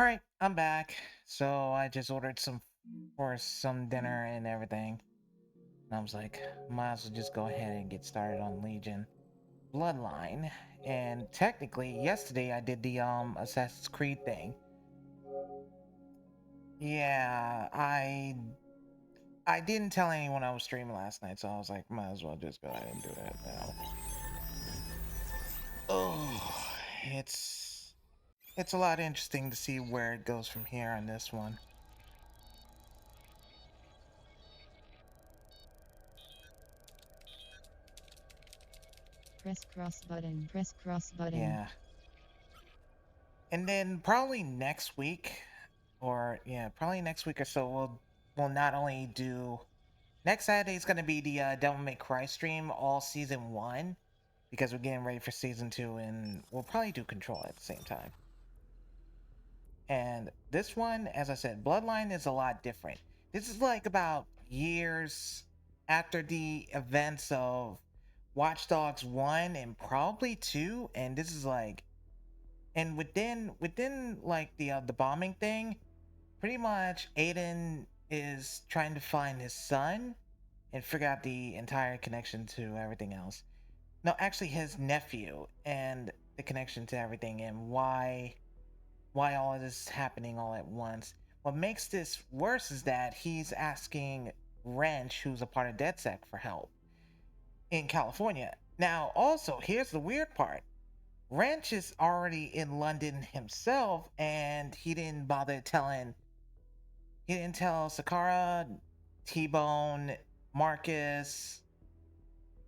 All right, I'm back. So I just ordered some dinner and everything. And I was like, might as well just go ahead and get started on Legion Bloodline. And technically, yesterday I did the Assassin's Creed thing. Yeah, I didn't tell anyone I was streaming last night, so I was like, might as well just go ahead and do that now. Oh, it's it's a lot interesting to see where it goes from here on this one. Press cross button. Press cross button. Yeah. And then probably next week, or yeah, probably next week or so, we'll not only do next Saturday is gonna be the Devil May Cry stream all season one because we're getting ready for season two, and we'll probably do Control at the same time. And this one, as I said, Bloodline is a lot different. This is like about years after the events of Watch Dogs 1 and probably 2, and this is like and within like the bombing thing, pretty much Aiden is trying to find his son and figure out the entire connection to everything else. No, actually his nephew and the connection to everything and why all of this is happening all at once. What makes this worse is that he's asking Wrench, who's a part of DedSec, for help in California. Now, also, here's the weird part. Wrench is already in London himself, and he didn't tell Sakara, T-Bone, Marcus,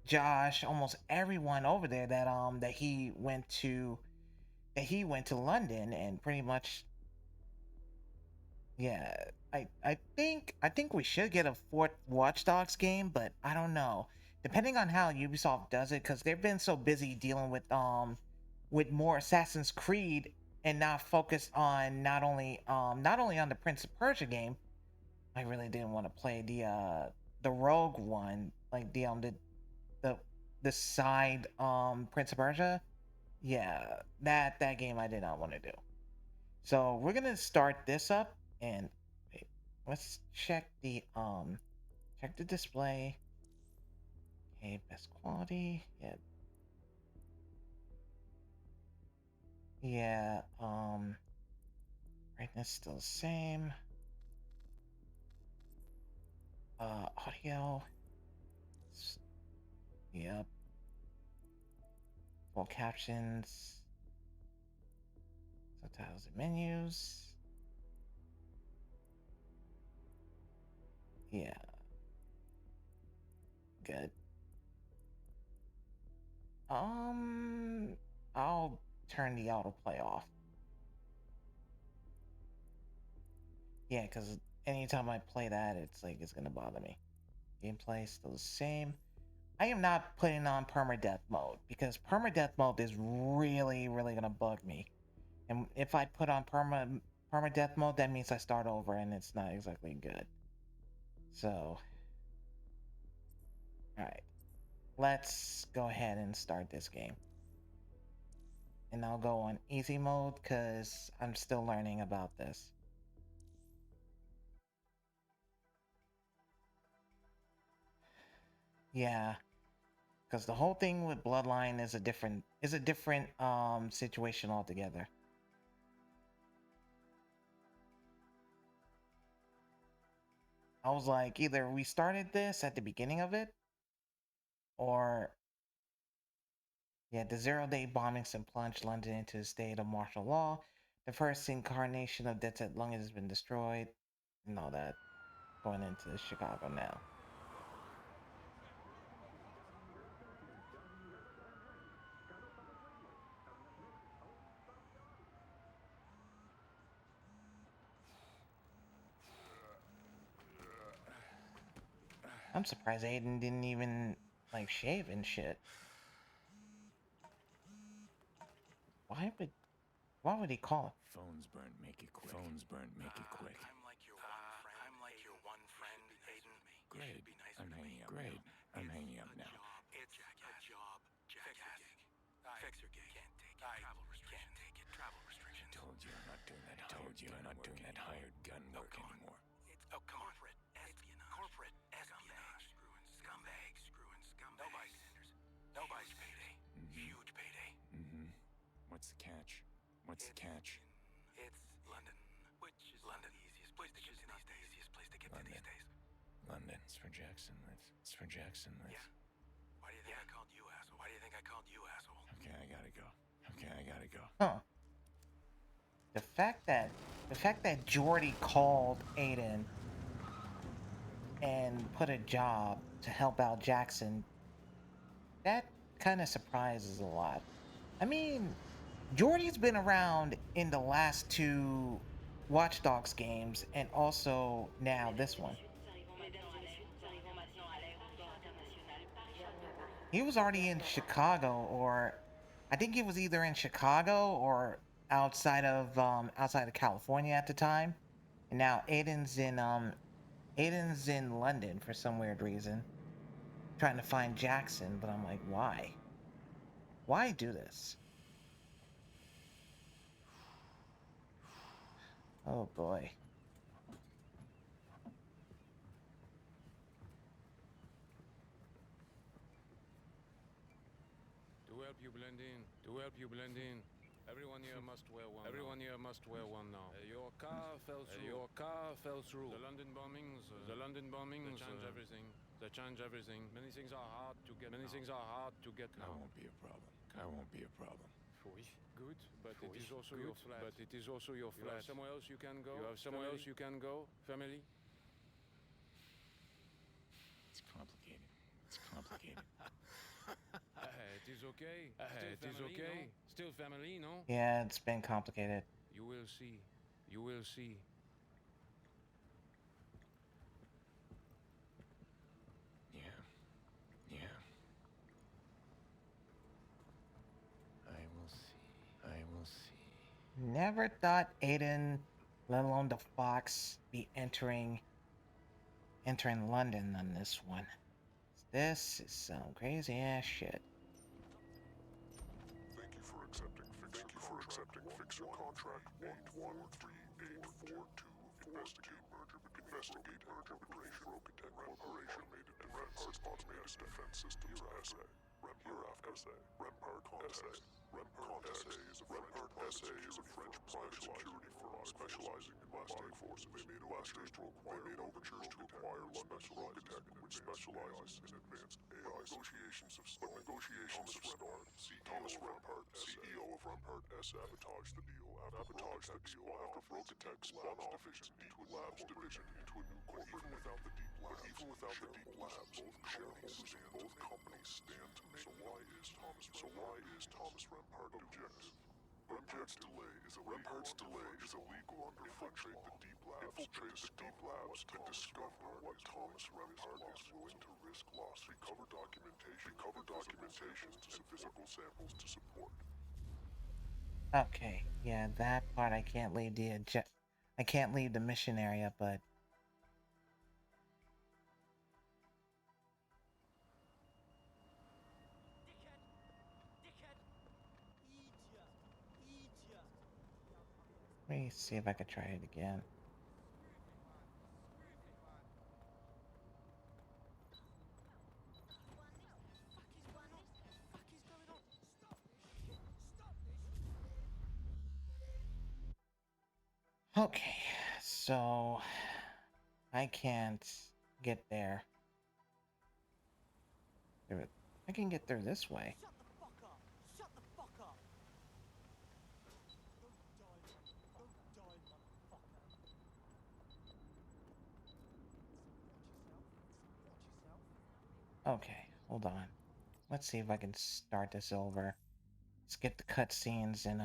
Josh, almost everyone over there that he went to London and pretty much yeah. I think we should get a fourth Watch Dogs game, but I don't know. Depending on how Ubisoft does it, because they've been so busy dealing with more Assassin's Creed and not focused on not only on the Prince of Persia game. I really didn't want to play the Rogue one, like the the side Prince of Persia. Yeah, that game I did not want to do. So we're gonna start this up and wait, let's check the display. Okay, best quality. Yeah, yeah. Brightness still the same. Audio. Yep. Full captions. Subtitles and menus. Yeah, good. Um, I'll turn the autoplay off. Yeah, because anytime I play that, it's like it's gonna bother me. Gameplay still the same. I am not putting on permadeath mode because permadeath mode is really gonna bug me. And if I put on permadeath mode, that means I start over and it's not exactly good. So, all right, let's go ahead and start this game. And I'll go on easy mode because I'm still learning about this. Yeah, because the whole thing with Bloodline is a different situation altogether. I was like, either we started this at the beginning of it, or yeah, the zero-day bombings and plunged London into a state of martial law. The first incarnation of Dead Set London has been destroyed, and all that. Going into Chicago now. I'm surprised Aiden didn't even like shave and shit. Why would why would he call it? Phones burnt, make it quick. Phones burnt, make it quick. I'm like your one friend, Aiden. Great. You should be nicer I'm to me. hanging up. Great. I'm hanging up now. It's a job, Jackass. Fix your gig. Can't take it. Travel restriction. Can't take it. Travel restriction. Told you I'm not doing that. I told you I'm not doing that hired gun work anymore. It's corporate espionage. Corporate espionage. Screwing scumbags. Nobody's payday. Huge payday. What's the catch? What's the catch? It's London, which is London. Easiest place to get to these days. Easiest place to get to these days. London. It's where Jackson lives. It's where Jackson lives. Yeah. Why do you think I called you asshole? Why do you think I called you asshole? Okay, I gotta go. Huh. The fact that Jordy called Aiden and put a job to help out Jackson, that kind of surprises a lot. I mean, Jordy's been around in the last two Watch Dogs games and also now this one. He was already in Chicago, or I think he was either in Chicago or outside of California at the time. And now Aiden's in London for some weird reason, trying to find Jackson, but I'm like, why? Why do this? Oh boy. To help you blend in. Everyone here must wear one. Everyone here must wear one now. Your car fell through. Your car fell through. The London bombings. They change everything. They change everything. Many things are hard to get. Many things are hard to get Car now. won't be a problem. Car won't be a problem. Good, but it is also your flat. But it is also your flat. You have somewhere else you can go. You have somewhere else you can go. Family. It's complicated. It's complicated. It is okay. It is okay. Still family, no? Yeah, it's been complicated. You will see. You will see. Yeah. I will see. I will see. Never thought Aiden, let alone the Fox, be entering London on this one. This is some crazy ass shit. Thank you for accepting fixer contract 113842. Investigate merger between Broken Tech Corporation and Rempart's Automated Defense Systems SA. Rempart SA. Rempart SA is a French private security firm specializing in body forces. They made overtures to acquire London's Broken Tech, which specializes in advanced AI. Negotiations have stalled. Thomas Rempart, CEO of Rempart SA, sabotaged the deal after Broken Tech spun off its Deep Labs division into a new corporate. Even without the Deep Labs, both companies stand to make. So why is Thomas Rempart objective? Rempart's delay is illegal under infiltrate the Deep Labs to discover what Thomas Rempart is willing to risk loss. Recover documentation and physical samples to support. Okay, yeah, that part I can't leave I can't leave the mission area, but let me see if I could try it again. Okay, so I can't get there. I can get there this way. Shut the fuck up! Shut the fuck up! Don't die, motherfucker. Watch yourself. Okay, hold on. Let's see if I can start this over. Let's get the cutscenes and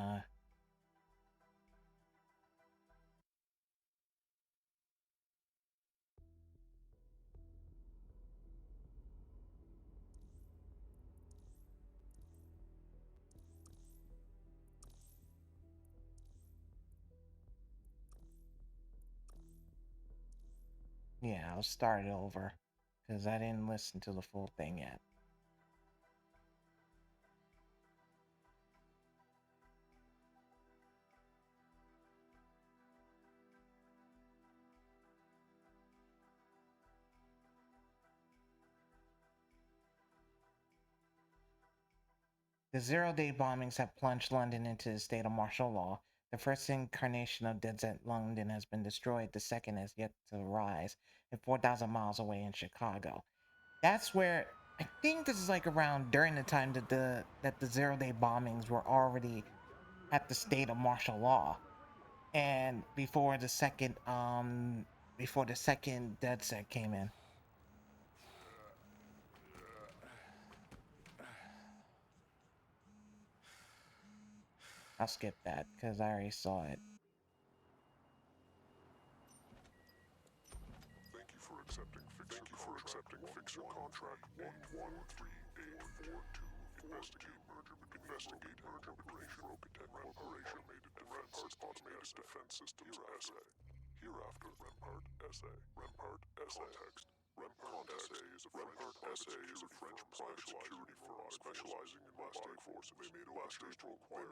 yeah, I'll start it over because I didn't listen to the full thing yet. The zero-day bombings have plunged London into a state of martial law. The first incarnation of Dead Set London has been destroyed. The second has yet to rise, and 4,000 miles away in Chicago. That's where I think this is like around during the time that the zero-day bombings were already at the state of martial law, and before the second Dead Set came in. I'll skip that because I already saw it. Thank you for accepting Fixer Contract 113842. Investigate merger between Broken Corporation Automated Defense Systems SA. Hereafter, Rempart SA. Context. Rempart SA is a French private security firm specializing in mobile force. They made overtures to acquire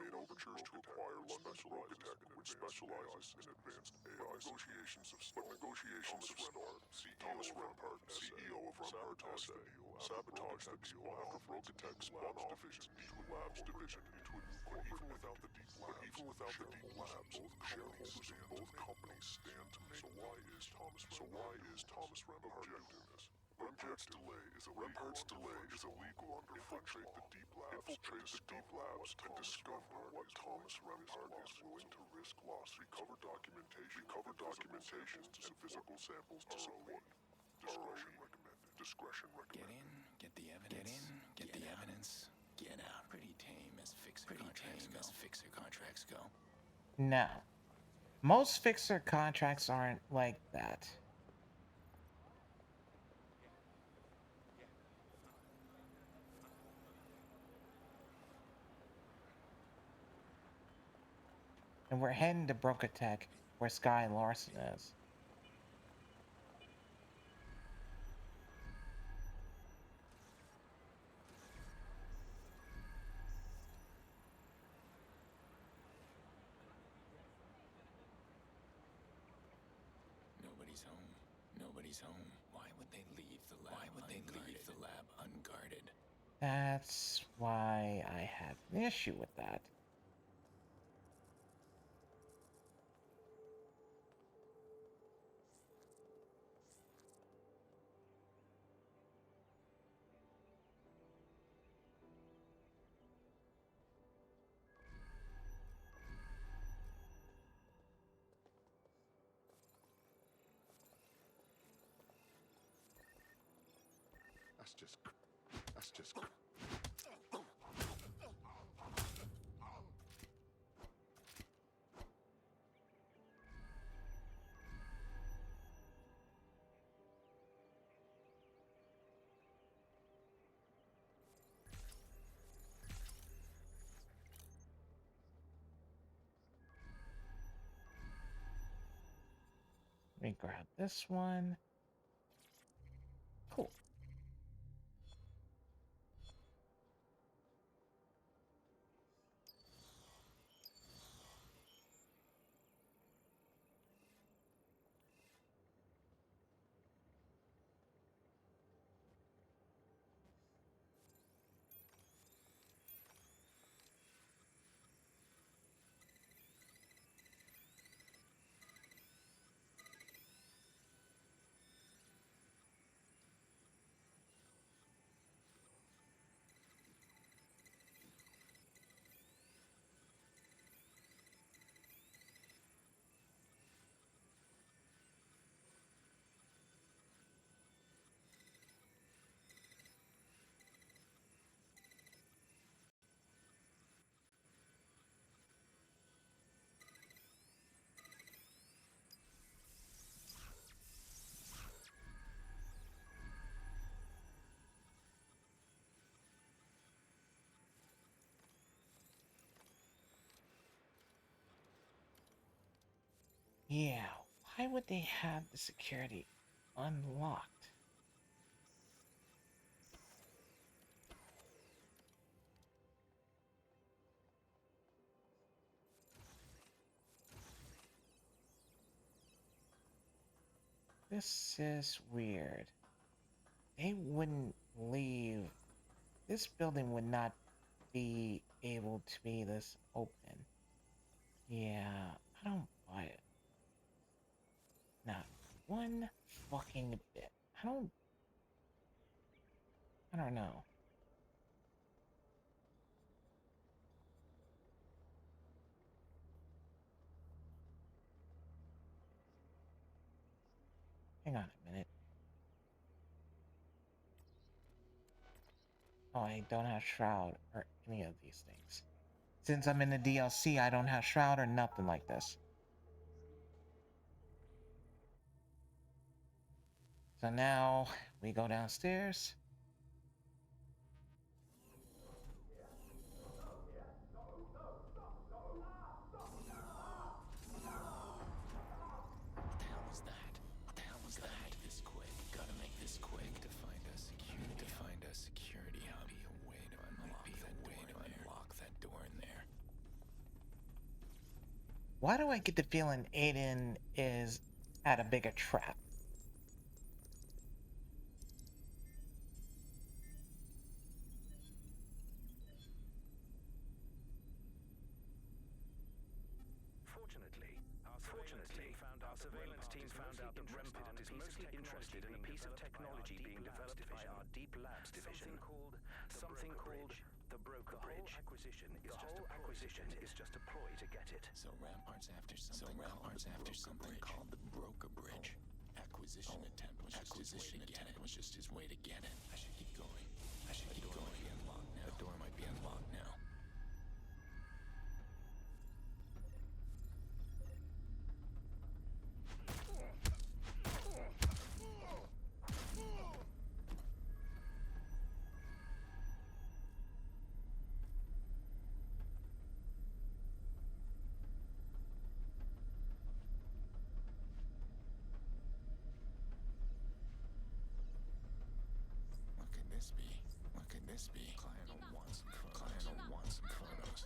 London's architect which specializes in advanced AI negotiations of Rempart, CEO of Rempart SA, sabotaged the deal after Broken Tech spun off its Deep Labs division into a new corporate entity. But even without the Deep Labs, shareholders of both companies stand to make. So why is Thomas Rempart doing this? Rempart's delay is illegal under French law. Infiltrate the Deep Labs and discover what Thomas Rempart is willing to risk loss. Recover documentation and physical samples to support. Discretion recommended. Get in, get the evidence. Get out. Pretty tame as fixer contracts go. Now, most fixer contracts aren't like that. And we're heading to Broken Tech, where Sky Larson is. Nobody's home. Why would they leave the lab unguarded? That's why I have an issue with that. That's just. Let me grab this one. Cool. Yeah, why would they have the security unlocked? This is weird. They wouldn't leave. This building would not be able to be this open. Yeah, I don't buy it. Not one fucking bit. I don't know. Hang on a minute. Oh, I don't have Shroud or any of these things. Since I'm in the DLC, I don't have Shroud or nothing like this. So now we go downstairs. What the hell was that? What the hell was that? Make this quick. Gotta make this quick. To find a security hub. Be a way to unlock that door in there. Why do I get the feeling Aiden is at a bigger trap? Fortunately, our surveillance team found out that Rempart is mostly interested in a piece of technology being developed by our Deep Labs division. Something called the Broker Bridge. The whole acquisition is just a ploy to get it. So Rampart's after something called the Broker Bridge. Acquisition attempt was just his way to get it. I should keep going. The door might be unlocked now. What could this be? Client will want some photos.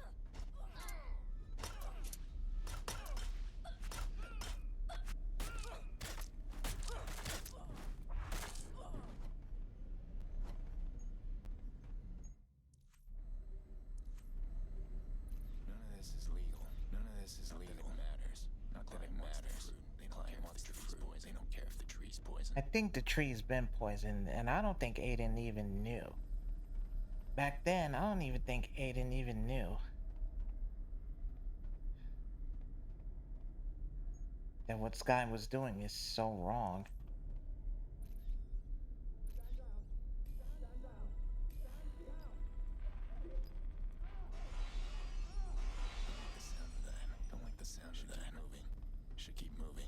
None of this is legal. Not that it matters. They don't care if the tree's poison. They don't care if the tree's poison. I think the tree's been poisoned, and I don't think Aiden even knew. Back then, I don't even think Aiden even knew that what Sky was doing is so wrong. Don't like the sound of that. Should keep moving.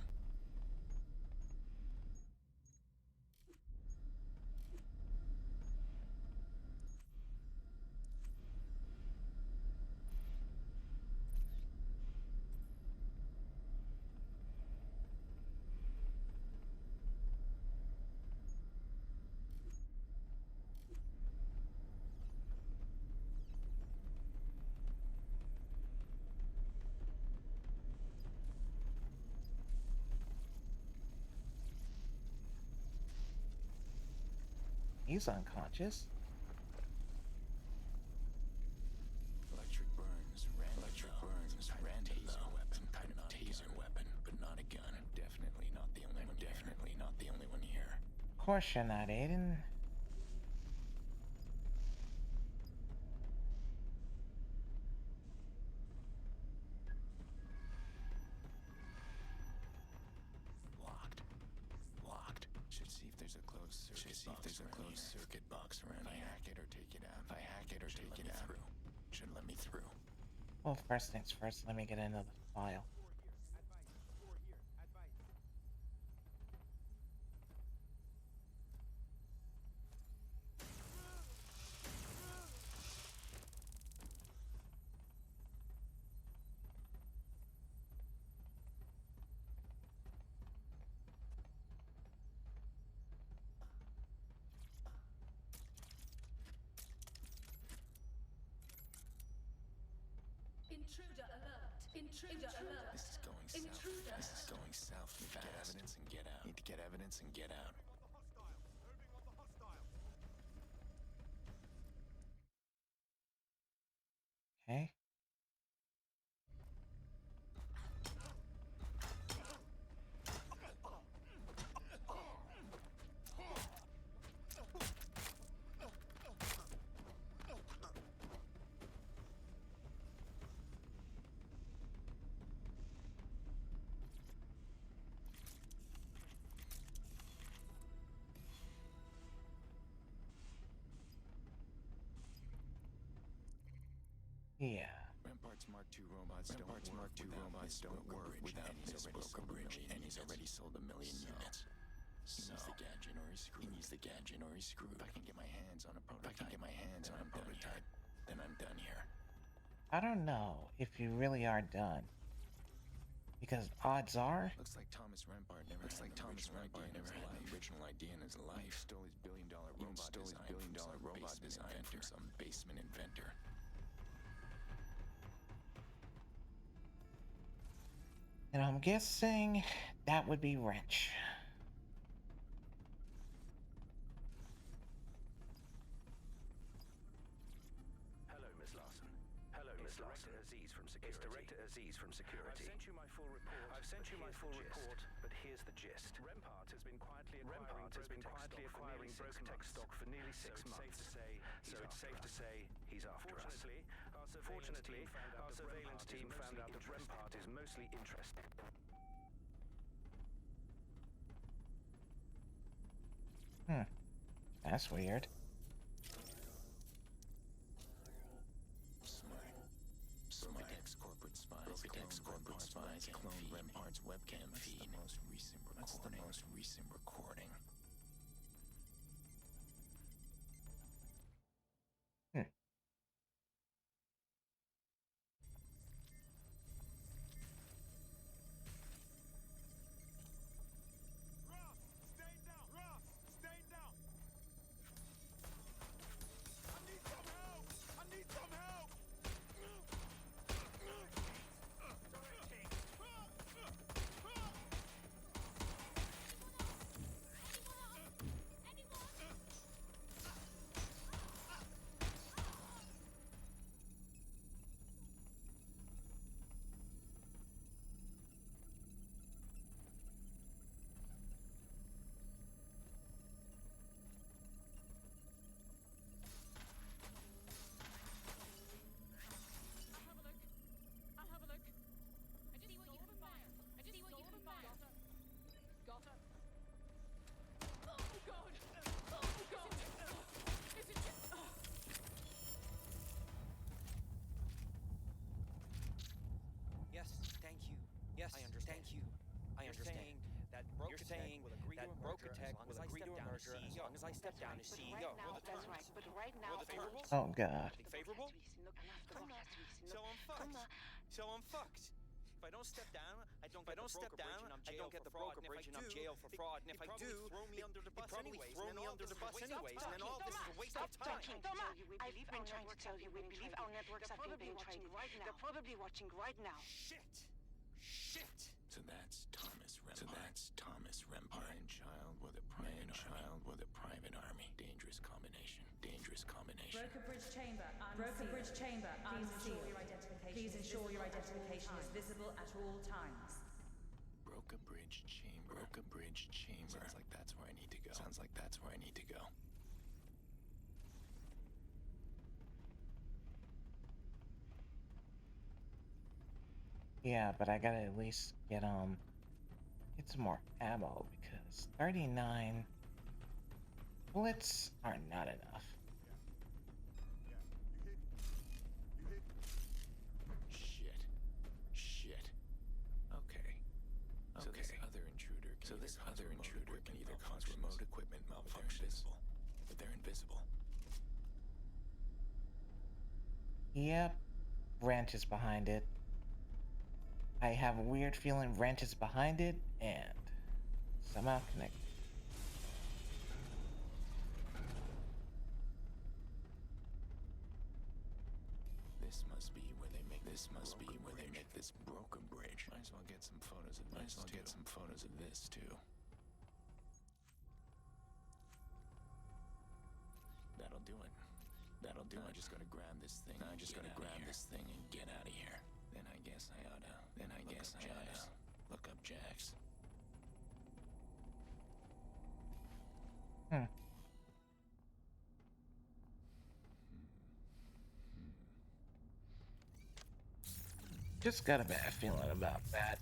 He's unconscious. Electric burns, random weapon. Some kind of taser weapon, but not a gun. Definitely not the only one here. Of course you're not, Aiden. Locked. Should see if there's a closed circuit box around. If I hack it or take it out. Should let me through. Well, first things first, let me get into the file. Intruder alert! Intruder alert! This is going south. Intruder. This is going south fast. Need to get evidence and get out. Okay. Yeah. Rampart's Mark II robots don't work without this broker bridge, and he's already sold 1 million units. So he needs the gadget or he's screwed. If I can get my hands on a prototype, then I'm done here. I don't know if you really are done. Because odds are... Looks like Thomas Rampart never had the original idea in his life. He stole his billion-dollar robot design from some basement inventor. And I'm guessing that would be Wrench. Hello, Miss Larson. Hello, Miss Larson. It's Director Aziz from Security. I've sent you my full report, but here's the gist. Rampart has been quietly acquiring broker tech stock for nearly 6 months. So it's safe to say he's after us. Fortunately, our surveillance team found out that Rampart is mostly interested. That's weird. Smart. Brocadex corporate spies clone Rampart's webcam feed. That's the most recent recording. Yes, I understand. Thank you. I understand. You're saying that Brokatech will agree to a merger as long as I step down as CEO. That's right. But right now, favorable? Oh god. Favorable? So I'm fucked. If I don't step down, I don't get the broker bridge and I'm jailed for fraud. And if I do, throw me under the bus anyways. And then all this is a waste of time. I've been trying to tell you. We believe our networks have been being trained right now. They're probably watching right now. Shit. So that's Thomas Rampart. Man-child with a private army. Dangerous combination. Broker bridge chamber. Please ensure your identification is visible at all times. Broker bridge chamber. Sounds like that's where I need to go. Yeah, but I gotta at least get some more ammo because 39 bullets are not enough. Shit. Okay. So this other intruder can either cause remote equipment malfunctions, but they're invisible. Yep, Wrench is behind it. I have a weird feeling Wrench is behind it and somehow connected. This must be where they make this broker bridge. Might as well get some photos of this too. That'll do it. just gotta grab this thing. I just gotta grab this thing and get out of here. Then I guess I oughta. Look up Jax. Just got a bad feeling about that.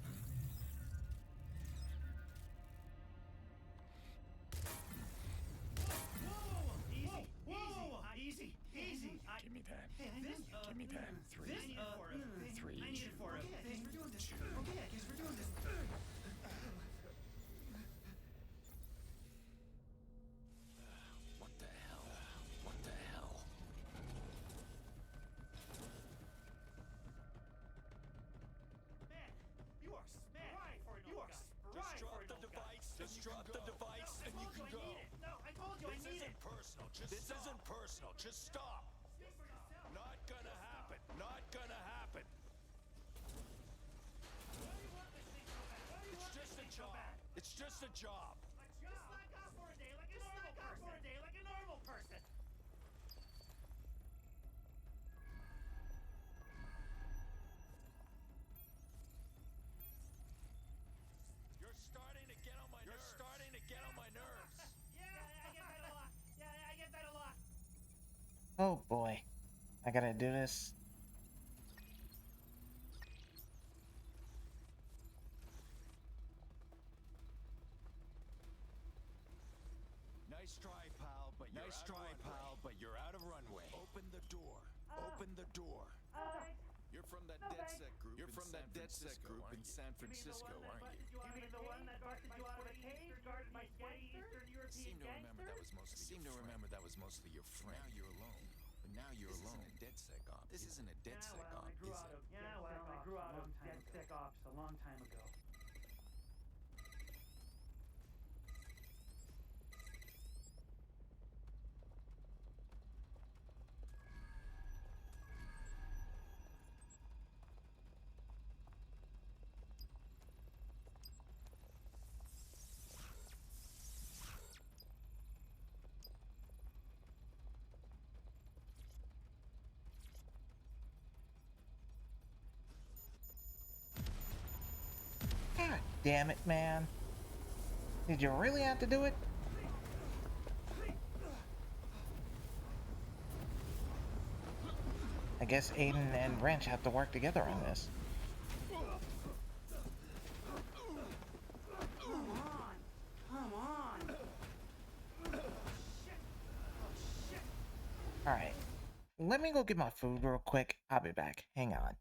Easy. Give me that. Hey, Give me that. Three. I need it for a thing. We're doing this. Two. Okay, I guess we're doing this. What the hell? What the hell? Man, you are spry for an old guy. Just drop the device. Just drop the device and you can go. No, I told you I need it. This isn't personal. Just stop. Not gonna happen. Not gonna happen. It's just a job. It's just a job. Just slack off for a day like a normal person. You're starting to get on my nerves. Yeah, I get that a lot. I get that a lot. Oh boy. I gotta do this. Nice try, pal, but you're out of runway. Open the door. Open the door. You're from that DedSec group. You're from that DedSec group in San Francisco, aren't you? You mean the one that busted you out of a cage, guarded by sweaty Eastern European Seem to remember that was mostly your friend. Now you're alone. This isn't a DedSec op, is it? I grew out of DedSec ops a long time ago. God damn it, man. Did you really have to do it? I guess Aiden and Wrench have to work together on this. Come on! Alright. Let me go get my food real quick. I'll be back. Hang on.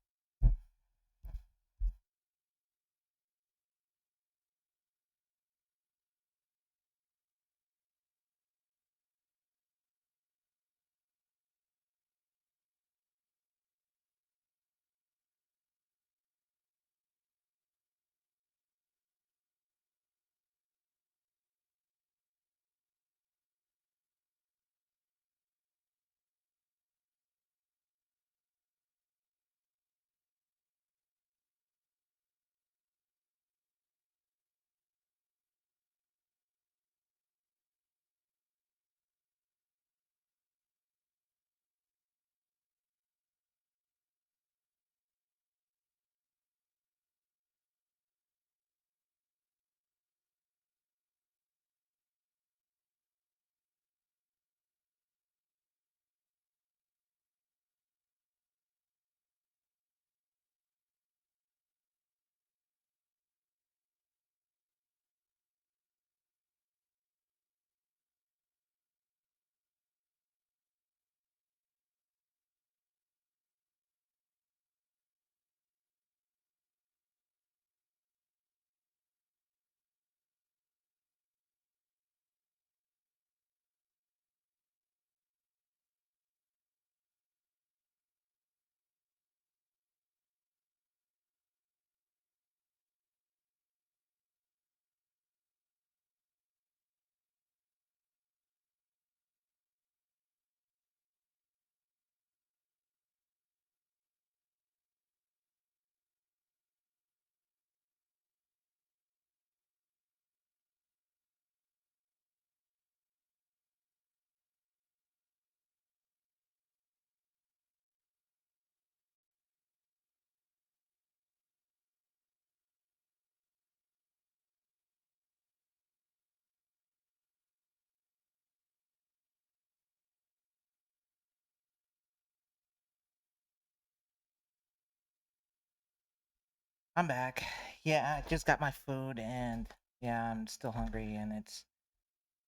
I'm back. Yeah, I just got my food and yeah, I'm still hungry and it's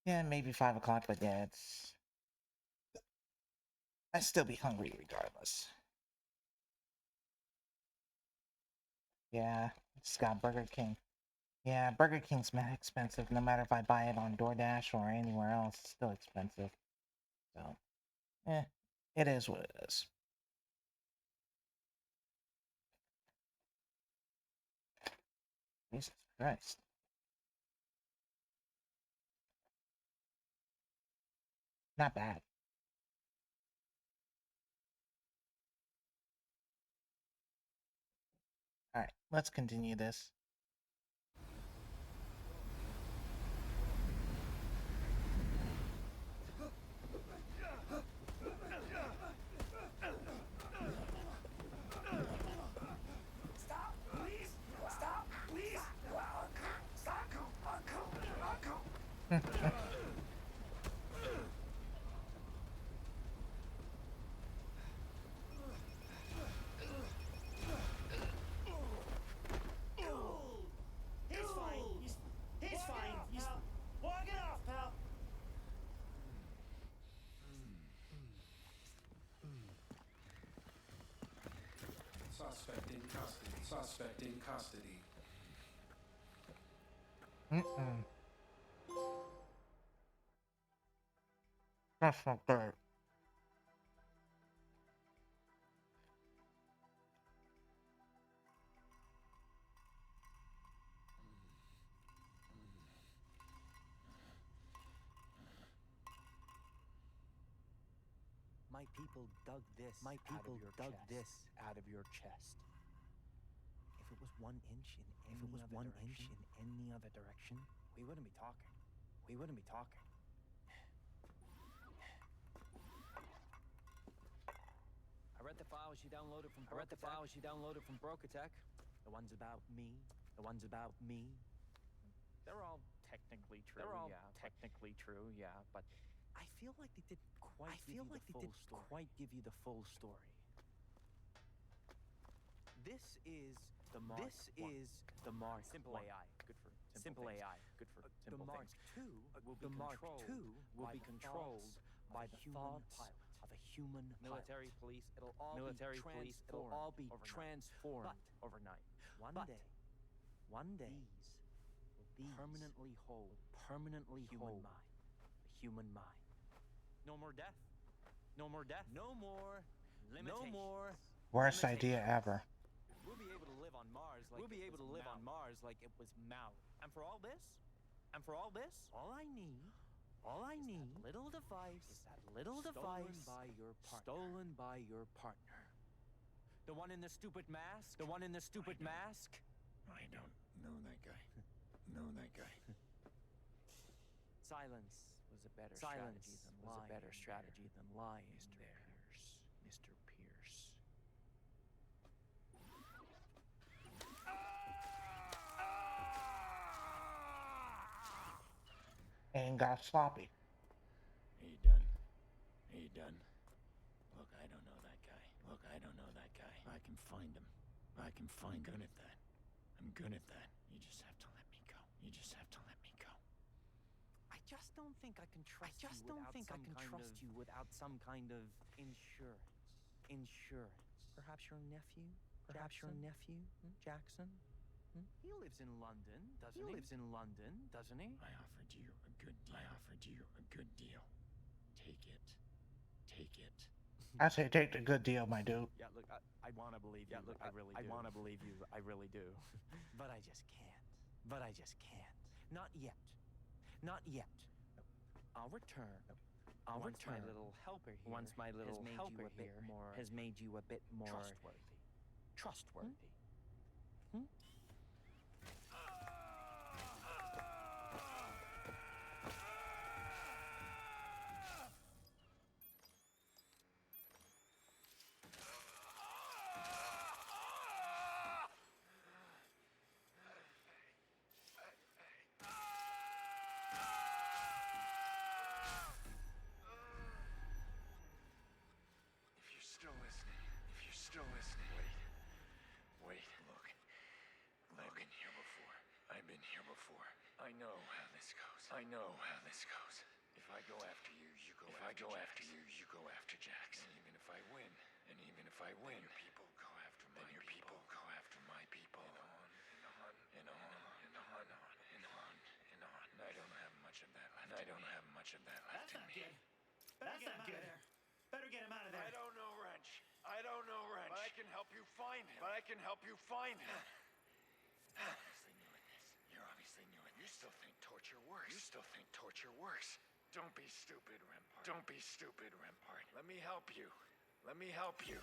yeah, maybe 5 o'clock, but yeah, it's I still be hungry regardless. Yeah, just got Burger King. Yeah, Burger King's expensive no matter if I buy it on DoorDash or anywhere else, it's still expensive. So, eh, it is what it is. Jesus Christ. Not bad. Alright, let's continue this. Stop, please! Stop, please! Stop! He's fine. He's fine. Walk it off, pal. Suspect in custody. Suspect in custody. Mm-mm. That's not good. My people dug this. My people dug this out of your chest. If it was 1 inch in any other direction, we wouldn't be talking. We wouldn't be talking. I read the files you downloaded from Broke-Attack. The ones about me. The ones about me. They're all technically true. But I feel like they didn't quite give you the full story. This is the Mark. The Mark. Simple AI. Good for simple AI. Good for simple things. The Mark II will be controlled by the thoughts of a human military police. It'll all be transformed overnight. One day, these permanently hold human mind. The human mind. No more death. No more death. No more limitations. No more Worst idea ever. We'll be able to live on Mars like it was Maui. And for all this, all I need is that little device stolen by your partner. The one in the stupid mask? I don't know that guy. Silence was a better strategy than lying. Mr. Pierce. And got sloppy. He done. Look, I don't know that guy. I can find him. I'm good at that. You just have to let me go. I just don't think I can trust you without some kind of insurance. Perhaps your nephew? Jackson? He lives in London, doesn't he? I offered you a good deal. Take it. I say take the good deal, my dude. Yeah, look, I want to believe you. I really do. I want to believe you. I really do. But I just can't. Not yet. I'll return. Once my little helper here has made you a bit more trustworthy. If you're still listening, wait, look. I know how this goes. I know how this goes. If I go after you, you go after Jax. If I go after you, you go after Jax. And even if I win, then your people go after my people. Then your people go after my people. And on, and on, and on, and on, and on, and on. And I don't have much of that left. I don't have much of that left in me. That's not good. Better get him out of there. I don't know Wrench. I don't know Wrench. But I can help you find him. But I can help you find him. You're obviously new at this. You're obviously new at this. You still think torture works. You still think torture works. Don't be stupid, Rampart. Don't be stupid, Rampart. Let me help you. Let me help you.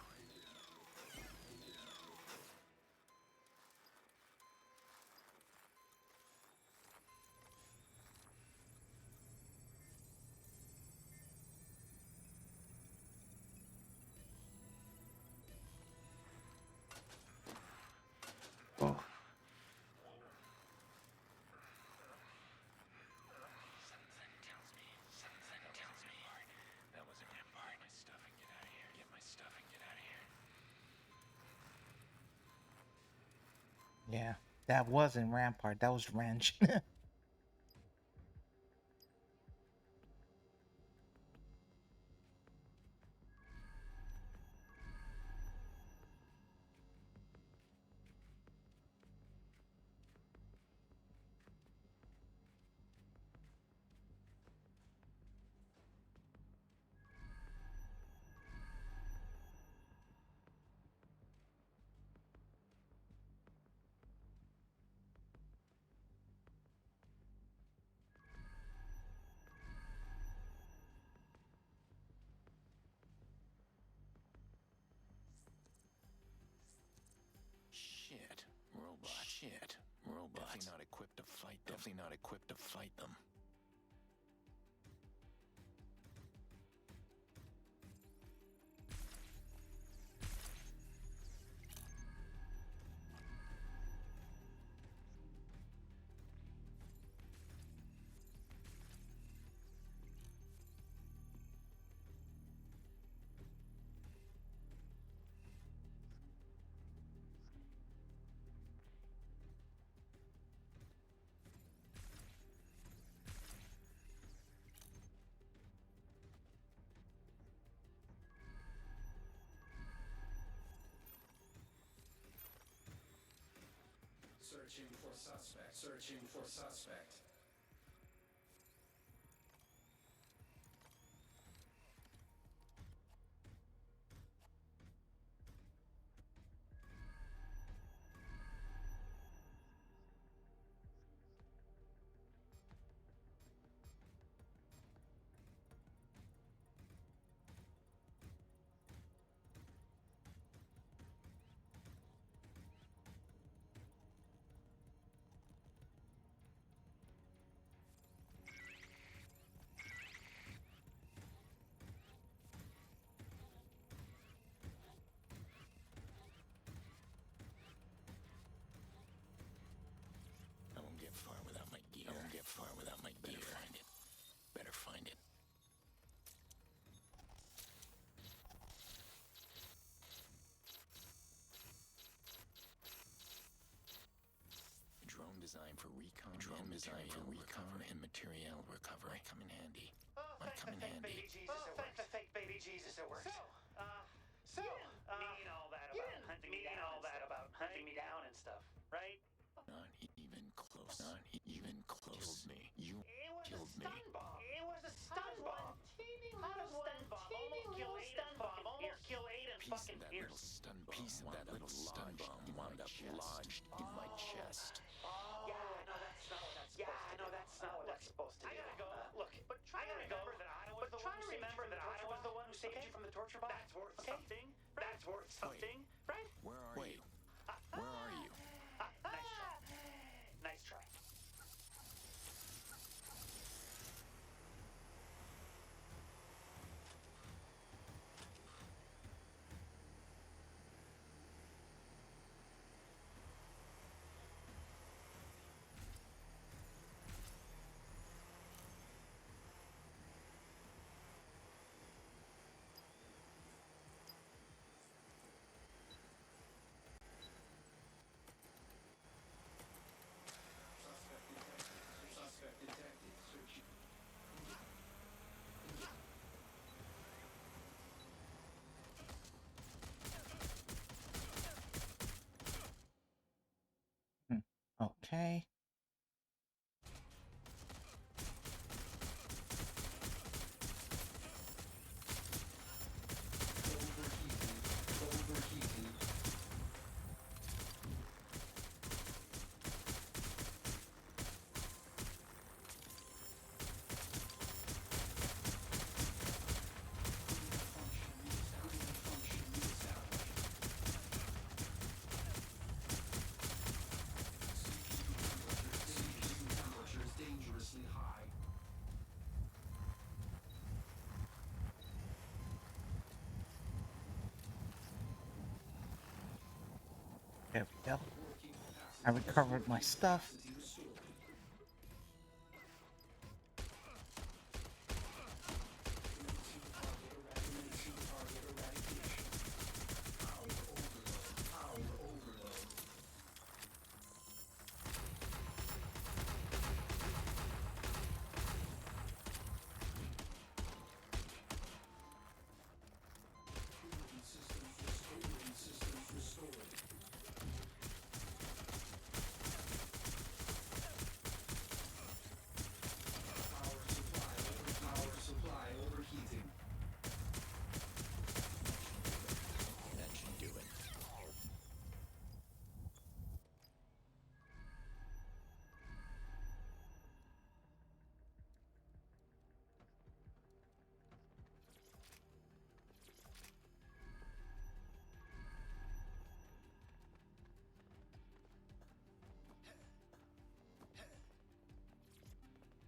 Oh. Something tells me. That was a Rampart. Get my stuff and get out of here. Get my stuff and get out of here. Yeah, that wasn't Rampart. That was Wrench. Shit. Robot. Shit. Robots. Definitely not equipped to fight them. Definitely not equipped to fight them. Searching for suspect. Searching for suspect. I won't get far without my gear. I won't get far without my gear. Better find it. Better find it. Drone designed for recon. Drone designed for recon and material recovery. Might come in handy. Might come in handy. Fake baby Jesus, it works. So, mean all that about hunting me down and stuff, right? Not even close. Not even close. Killed me. You killed me. It was a stun bomb. How does one almost kill eight and fucking ears? Piece of that little stun bomb wound up lodged in my chest. Yeah, I know that's not what that's supposed to do. I gotta go. Look, but try to remember that I was the one who saved you from the torture box. That's worth something. That's worth something, right? Where are you? Where are you? Nice try. Okay. Dangerously high. There we go. I recovered my stuff. That should do it.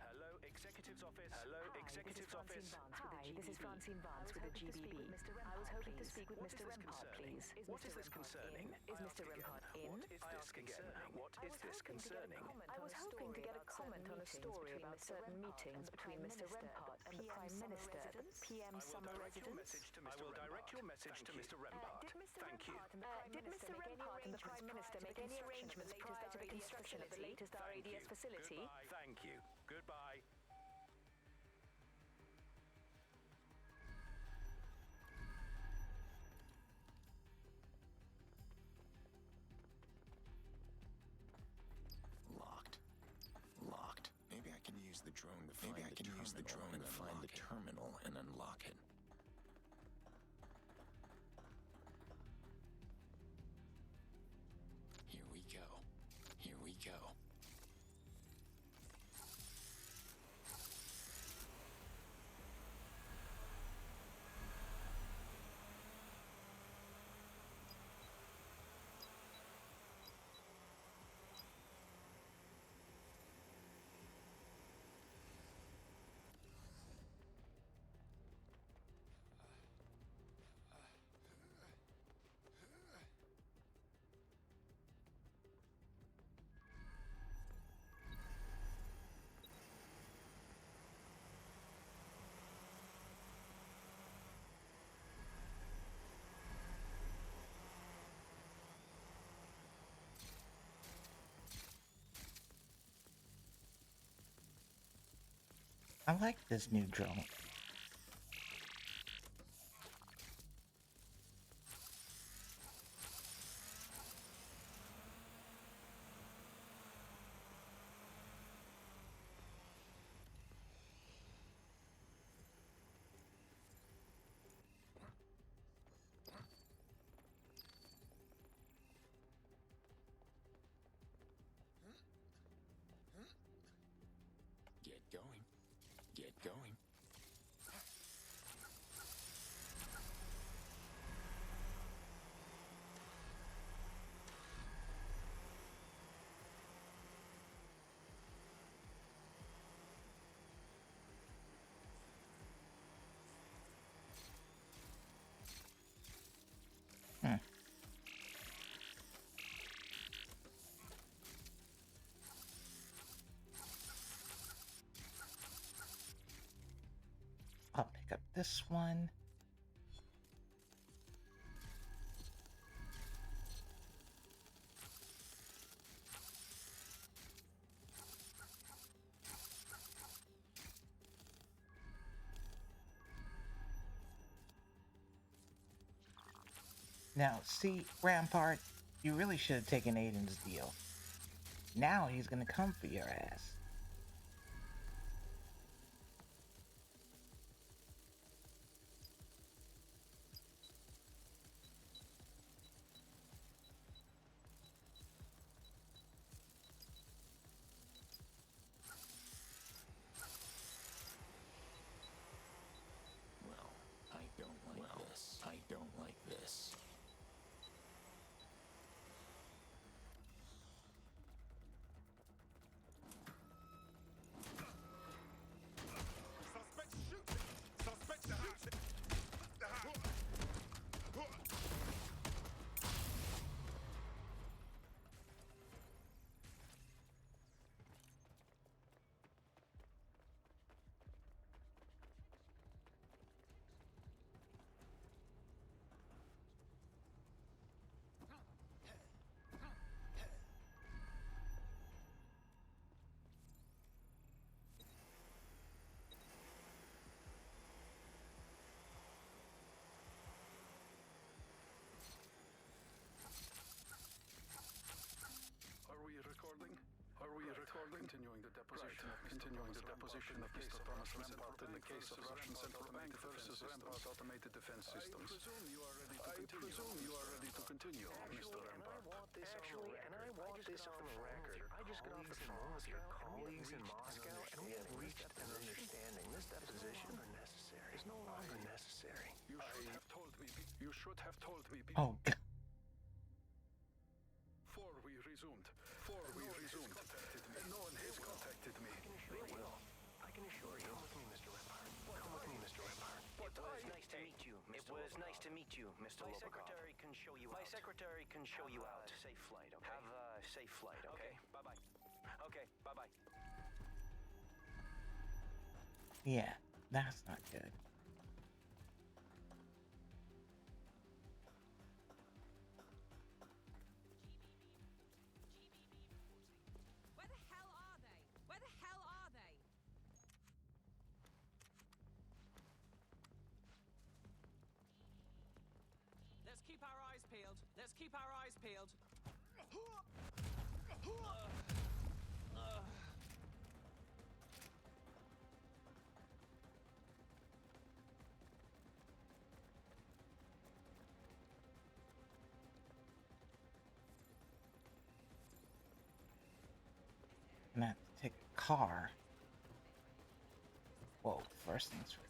Hello, Executive's Office. Hello, Executive's Office. Hi, this is Francine Barnes with the GBB. I was hoping to speak with Mr. Rempart, please. What is this concerning? Is Mr. Rempart in? I ask again, what is this concerning? I was hoping to get a comment on a story about certain meetings between Mr. Rempart and the Prime Minister at the PM Summer Residence. I will direct your message to Mr. Rempart. Thank you. Did Mr. Rempart and the Prime Minister make any arrangements prior to the construction of the latest RADS facility? Thank you. Goodbye. Locked. Locked. Maybe I can use the drone to find the terminal and unlock it. Here we go. Here we go. I like this new drone. Get going. Get going. I'll pick up this one. Now, see, Rampart, you really should have taken Aiden's deal. Now he's gonna come for your ass. Well, I don't like this. I don't like this. Suspect shooting! Suspect shooting! Are we recording? Are we recording? Continuing the deposition of Mr. Thomas Rampart in the case of Russian Central Bank versus Rampart Automated Defense Systems. I presume you are ready to continue, Mr. Rampart. I want this on the record. I just got off the phone with your colleagues in Moscow, and we have reached an understanding. This deposition is no longer necessary. You should have told me. Oh, God. Before we resumed. And no one has contacted me. They will. I can assure you. Come with me, Mr. Rampart. Come with me, Mr. Rampart. It was nice to meet you, Mr. It was nice to meet you, Mr. My secretary can show you out. My secretary can show you out. Safe flight, okay? Have a safe flight, okay? Bye-bye. Okay, bye-bye. Yeah, that's not good. Where the hell are they? Where the hell are they? Let's keep our eyes peeled. Let's keep our eyes peeled. I'm gonna have to take a car. Whoa, first things first.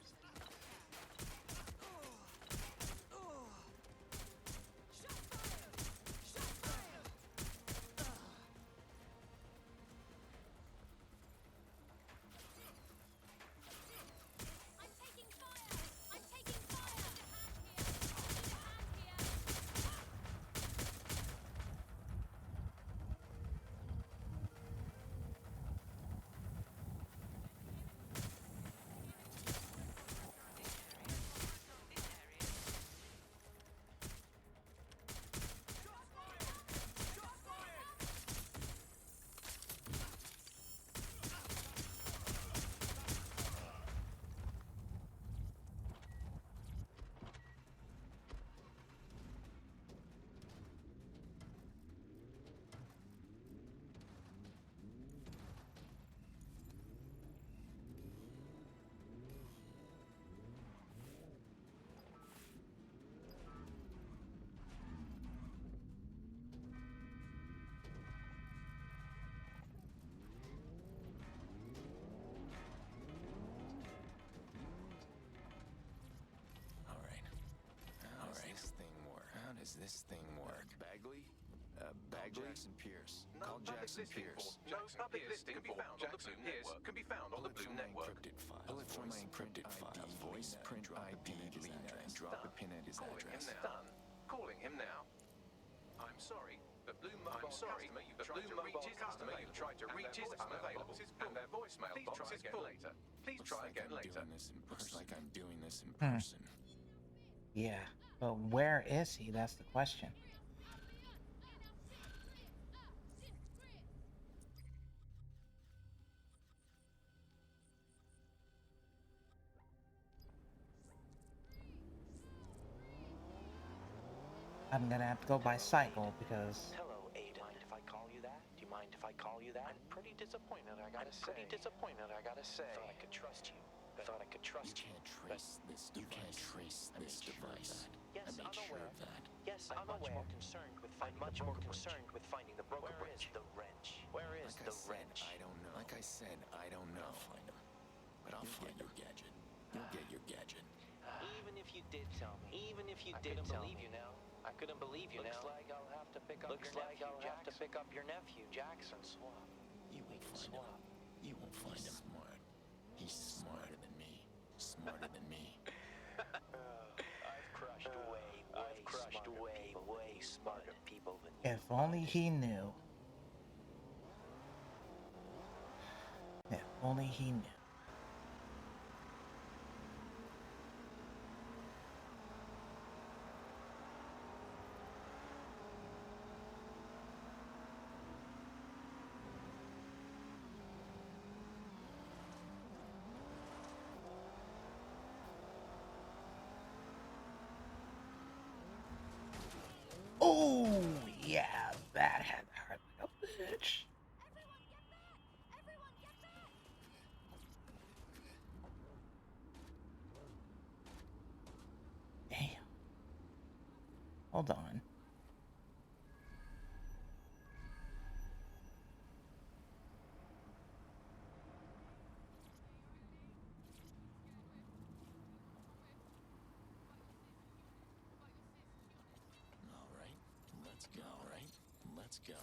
does this thing work? Bagley? Bagley? Jackson Pierce. Call Jackson Pierce. No public listing can be found on the Bloom Network. Can be found on the Bloom Network. Pull it from my encrypted files. Voice print ID Lena and drop a pin at his address. Calling him now. I'm sorry. The Bloom Mobile customer you've tried to reach is unavailable. And their voicemail box is full. Please try again later. Looks like I'm doing this in person. Yeah, but where is he? That's the question. I'm gonna have to go by cycle because... Hello, Ada. Mind if I call you that? Do you mind if I I call you that? I'm pretty disappointed, I gotta say. Thought I could trust you. You can't trace this device. You can't trace this device. Yes, I made sure of that. Yes, I'm much more concerned with finding the broker bridge. Where is the wrench? I don't know. Like I said, I don't know. I'll find him. But I'll find your gadget. You'll get your gadget. Even if you did tell me. I couldn't believe you now. Looks like I'll have to pick up your nephew, Jackson. Swap. You won't find him. You won't find him. Smart. He's smarter than me. Smarter than me. I've crushed way smarter people than you. If only he knew. If only he knew. Oh, yeah, that had to hurt like a bitch. Damn. Hold on. All right, let's go.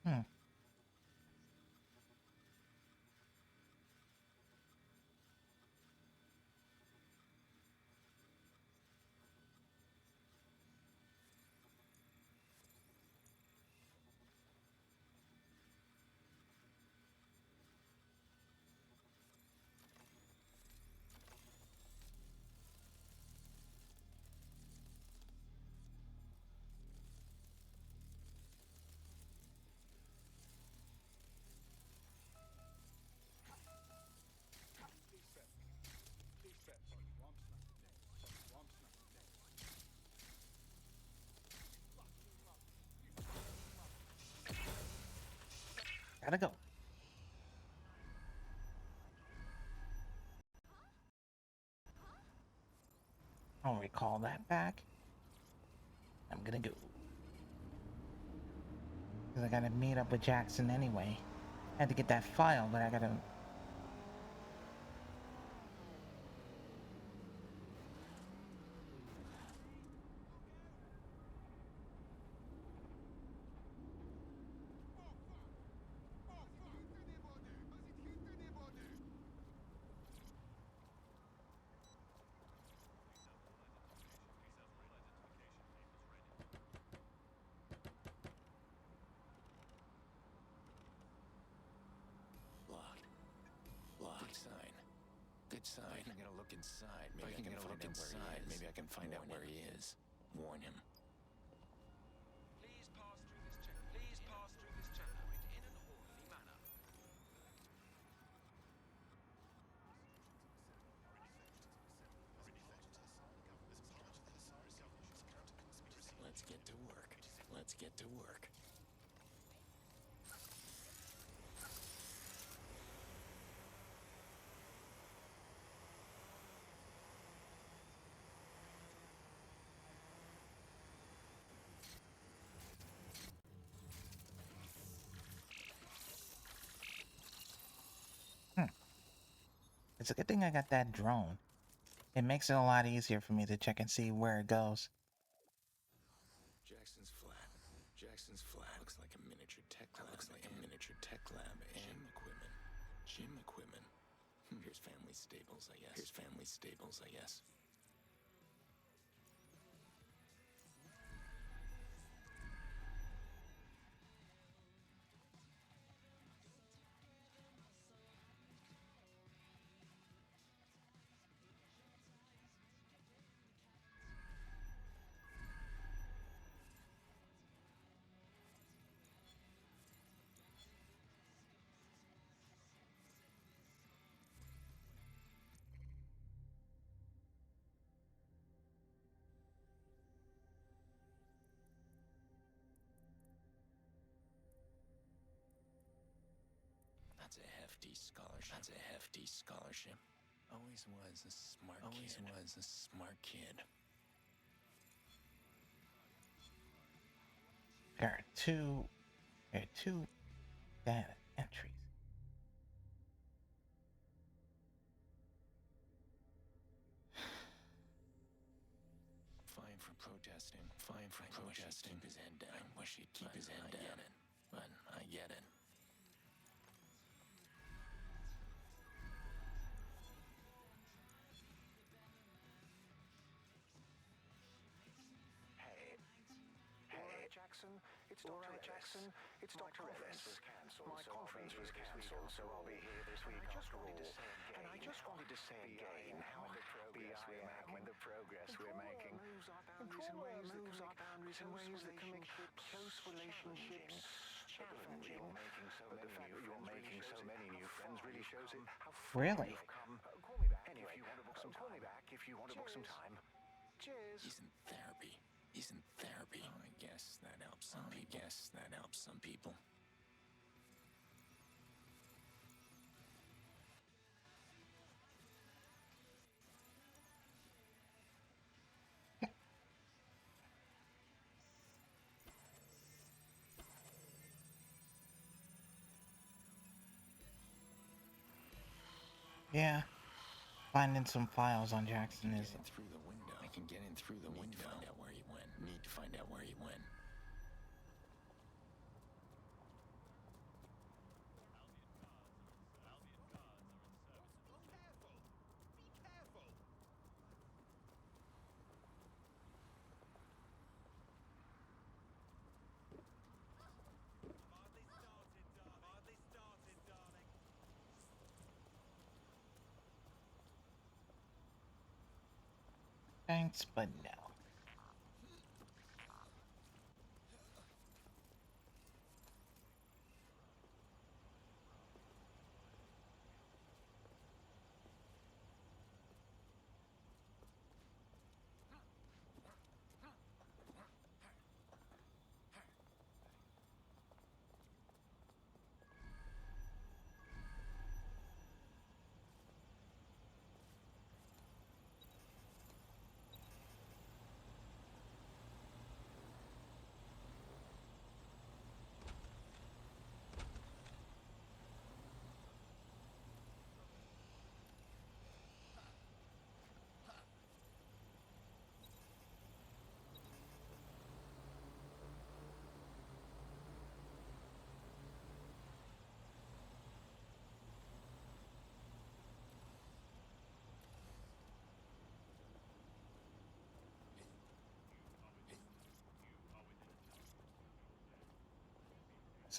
Hmm. Gotta go. I'll recall that back. I'm gonna go. Because I gotta meet up with Jackson anyway. I had to get that file, but I gotta... Locked. Sign. Good sign. If I can get a look inside, maybe I can get a look inside. Maybe I can find out where he is. Warn him. Please pass through this checkpoint in an orderly manner. Let's get to work. Let's get to work. It's a good thing I got that drone. It makes it a lot easier for me to check and see where it goes. Jackson's flat. Jackson's flat. Looks like a miniature tech lab. Looks like a miniature tech lab and gym equipment. Gym equipment. Here's family stables, I guess. Here's family stables, I guess. That's a hefty scholarship. That's a hefty scholarship. Always was a smart kid. Always was a smart kid. There are two data entries. Fine for protesting. Fine for protesting. Keep his head down. I wish he'd keep his head down. But I get it. Hey, Jackson. It's Dr. Jackson. It's Dr. Evans. My conference was cancelled, so I'll be here this week after all. And I just wanted to say again how happy I am with the progress we're making. And moves our boundaries in ways that can make close relationships challenging. But the fact that you're making so many new friends really shows it how far Really? you've come. Call me back if you want to book some time. Call me back if you want to book some time. Cheers. He's in therapy. He's in therapy. Oh, I guess that helps some people. I guess that helps some people. Yeah. Finding some files on Jackson is Through the window. I can get in through the window. Find out where he went. Need to find out where he went. thanks, but no.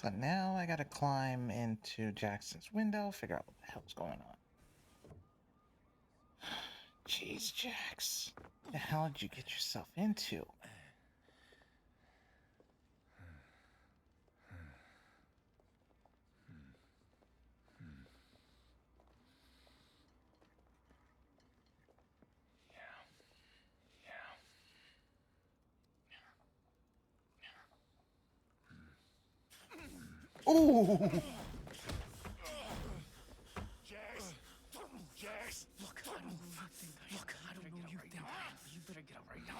So now I gotta climb into Jackson's window, figure out what the hell's going on. Jeez, Jax. What the hell did you get yourself into? Ooh! Jax! Jax! Look, I don't know you think. You better get up right now.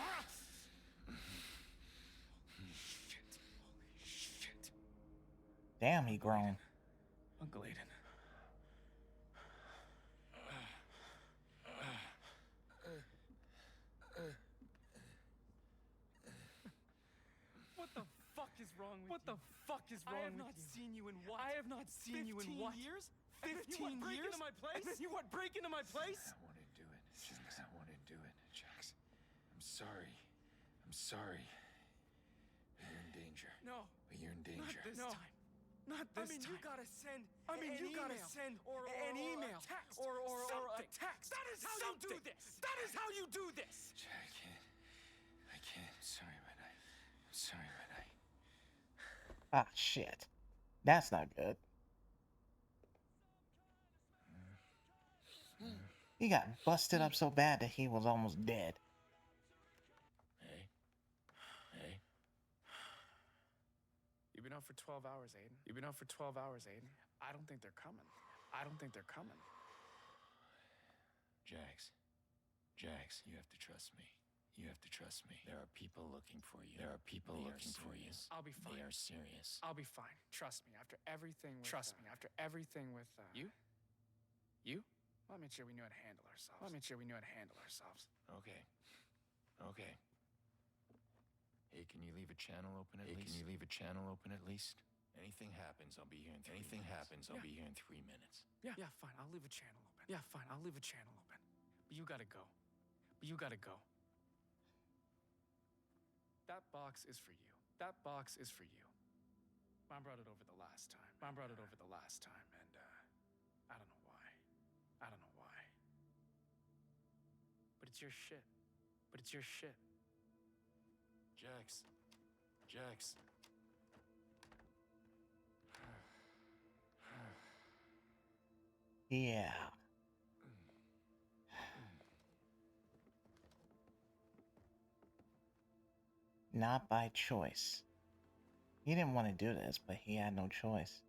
Shit. Holy shit. Damn, he grown. Uncle Aiden. is wrong with you? What the fuck is wrong with you? I have not seen you in what? I have not seen you in what? 15 years? 15 years? Break into my place? And then you what? Break into my place? I want to do it, Jax. I want to do it, Jax. I'm sorry. I'm sorry. But you're in danger. No. But you're in danger. Not this time. Not this time. You gotta send. You gotta send an email, a text, or a text. That is how you do this. That is how you do this. I can't. I can't. I'm sorry, my night. I'm sorry, my night. Ah, shit. That's not good. He got busted up so bad that he was almost dead. Hey. Hey. You've been out for 12 hours, Aiden. You've been out for 12 hours, Aiden. I don't think they're coming. I don't think they're coming. Jax. Jax, you have to trust me. You have to trust me. There are people looking for you. There are people looking for you. I'll be fine. They are serious. I'll be fine. Trust me. After everything with... Trust me. After everything with... You? You? Well, I made sure we knew how to handle ourselves. I made sure we knew how to handle ourselves. Okay. Okay. Hey, can you leave a channel open at least? Can you leave a channel open at least? Anything happens, I'll be here in 3 minutes. Anything happens, I'll be here in 3 minutes. Yeah, fine. I'll leave a channel open. Yeah, fine. I'll leave a channel open. But you gotta go. But you gotta go. That box is for you. That box is for you. Mom brought it over the last time. And, I don't know why. I don't know why. But it's your shit. But it's your shit. Jax. Jax. Yeah. Not by choice. He didn't want to do this, but he had no choice.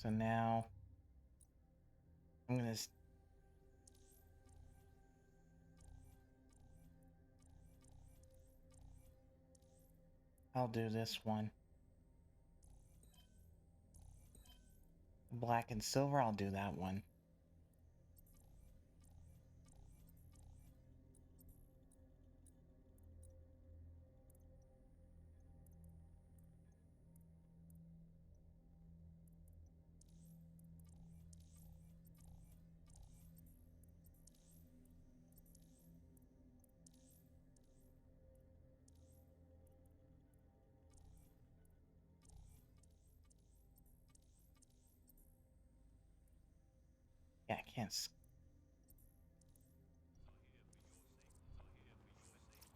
So now I'm gonna I'll do this one. Black and silver, I'll do that one. Yeah, I can't.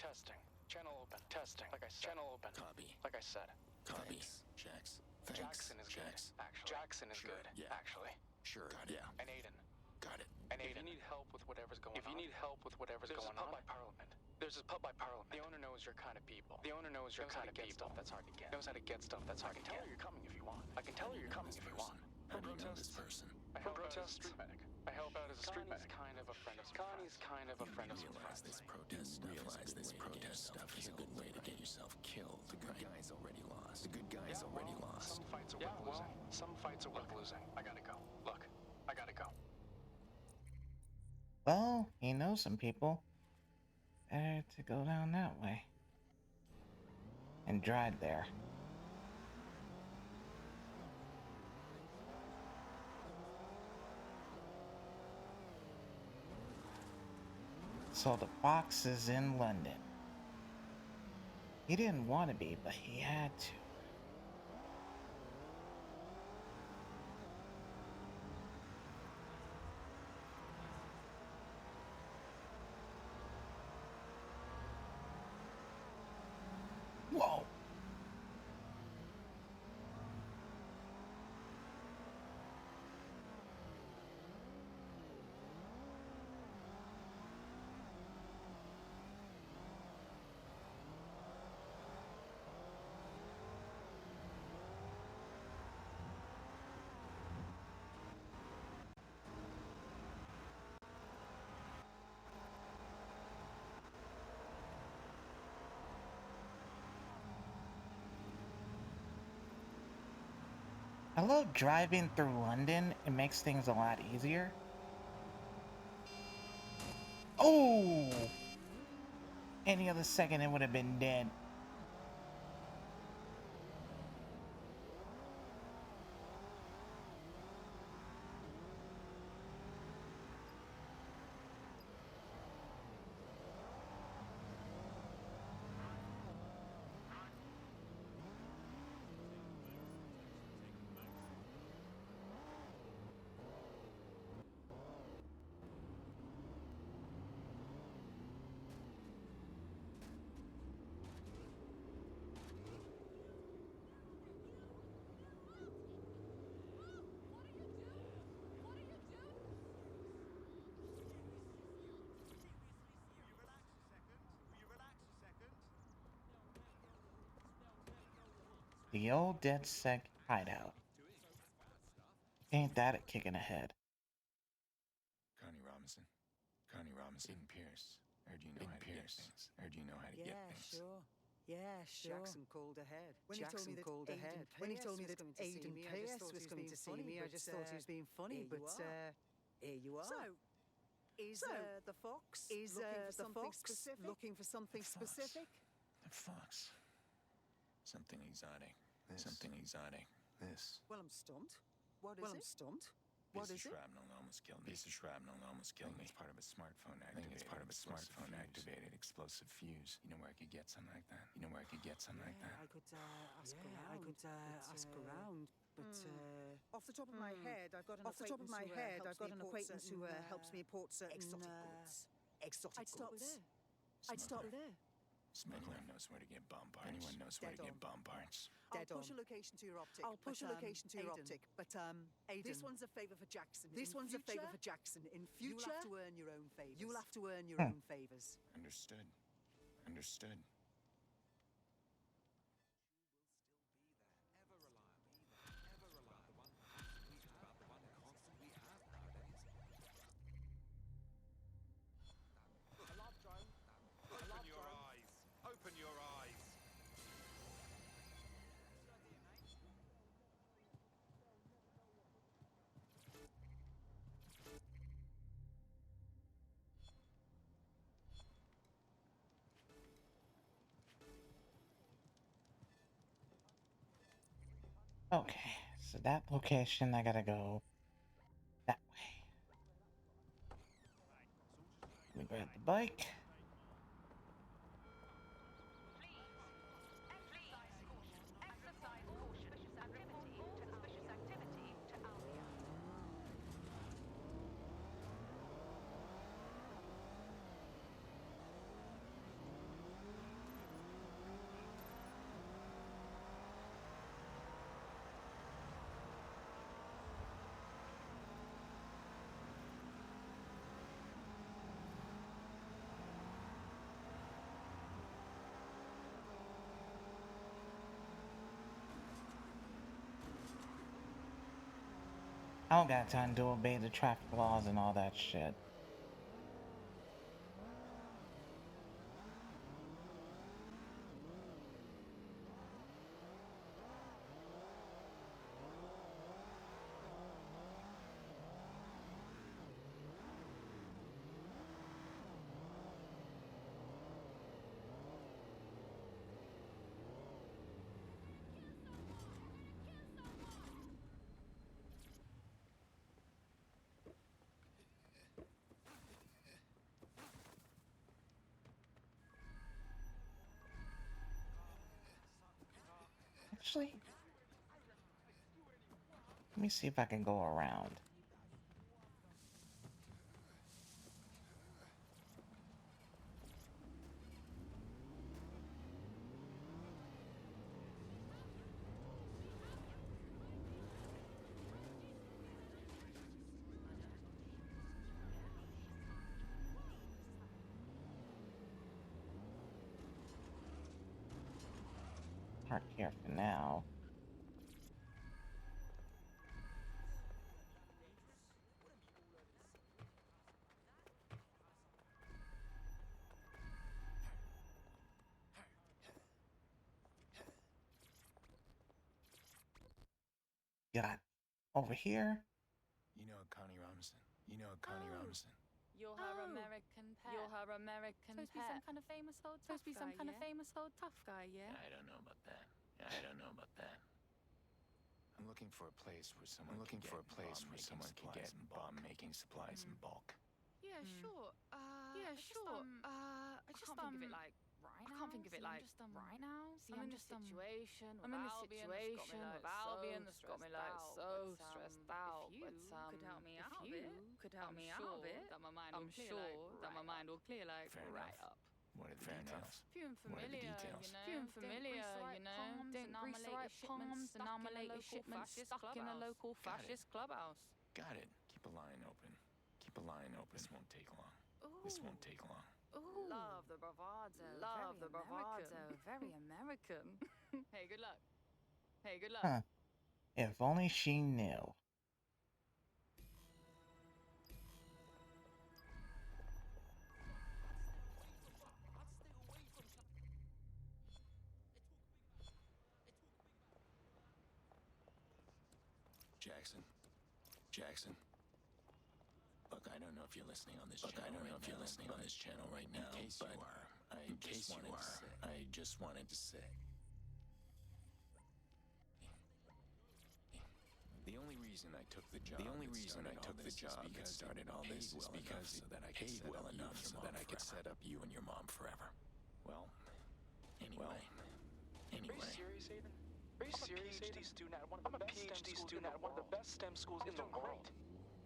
Testing. Channel open. Testing. Like I said. Channel open. Copy. Like I said. Copy. Jax. Thanks. Jackson is good. Actually. Jackson is good. Yeah. Actually. Sure. Got it. Yeah. And Aiden. Got it. And Aiden. If you need help with whatever's going on. There's a pub by Parliament. There's a pub by Parliament. The owner knows your kind of people. The owner knows your kind of people. Stuff that's hard to get. Knows how to get stuff that's hard to get. I can tell her you're coming if you want. I can tell her you're coming if you want. How do you know this person? I help out as a street medic. I help out as a street medic. Kind of a friend of Connie's kind of a friend of Realize this protest stuff is a good way to get yourself killed. The good guy's already lost. The good guy's already lost. Some fights are worth losing. Some fights are worth losing. I gotta go. Look, I gotta go. Well, he knows some people. Better to go down that way. And drive there. So the box is in London. He didn't want to be, but he had to. Whoa. I love driving through London. It makes things a lot easier. Oh! Any other second, it would have been dead. The old DedSec hideout. Ain't that a kick in the head? Connie Robinson. Connie Robinson. In Pierce. Heard you know how to get things. Heard you know how to get things. Sure. Yeah, sure. Jackson called ahead. When he told me that Aiden Pierce was coming to see me, I just thought he was being funny, but here you are. So, is the fox looking for something specific? The fox. Something exotic. Something exotic. This. Well, I'm stumped. What is it? What is it? Shrapnel almost killed me. Piece of shrapnel almost killed me. It's part of a smartphone activated explosive fuse. You know where I could get something like that? You know where I could get something like that? I could ask around, but off the top of my head, I've got an acquaintance who helps me import certain exotic goods. I'd start there. Anyone knows where to get bomb parts. Anyone knows where to get bomb parts. I'll push a location to your optic. But Aiden, this one's a favor for Jackson. In future, you'll have to earn your own favors. Understood. Understood. Open your eyes. Okay, so that location, I gotta go that way. Let me grab the bike. I don't got time to obey the traffic laws and all that shit. Actually, let me see if I can go around. Park here for now. got over here? You know Connie Robinson. You know Connie Robinson. You're her American pet. You're her American pet. Supposed to be some kind of famous old tough guy. Supposed to be some kind of famous old tough guy, yeah? I don't know about that. I don't know about that. I'm looking for a place where someone can get bomb making supplies in bulk. Yeah, sure. I just can't think of it like right now. I can't think of it like right now. See, I'm in this situation with Albion that's got me like so stressed out. If you could help me out a bit, that my mind will clear like right up. What are the details? Few and familiar, you know. Didn't grease the right palms, and now my latest shipment stuck in a local fascist clubhouse. Got it. Keep a line open. Keep a line open. This won't take long. This won't take long. Ooh. Love the bravado. Love the bravado. Very American. Hey, good luck. Hey, good luck. Huh. If only she knew. Jackson. Look, I don't know if you're listening on this channel right now. In case you are, I just wanted to say. The only reason I took the job that started all this is because that I paid well enough so that I could set up you and your mom forever. Well, anyway. Are you serious, Aiden? Are you serious, Aiden? I'm a PhD student at one of the best STEM schools in the world.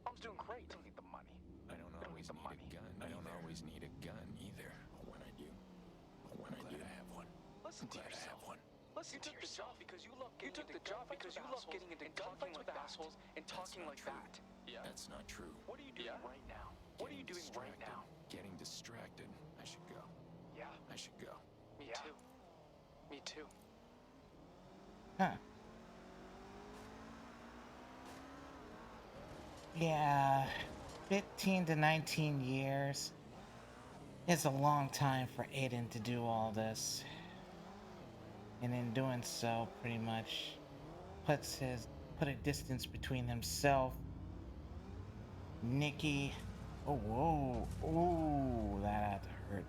I'm doing great. I don't need the money. I don't always need a gun either. When I do. I have one. Listen to yourself. Listen to yourself because you love getting into gunfights with assholes and talking like that. Yeah. That's not true. What are you doing right now? What are you doing right now? Getting distracted. I should go. Yeah. I should go. Me too. Me too. Huh. Yeah, 15 to 19 years. It's a long time for Aiden to do all this. And in doing so, pretty much put a distance between himself, Nikki. Oh, whoa. Ooh, that had to hurt.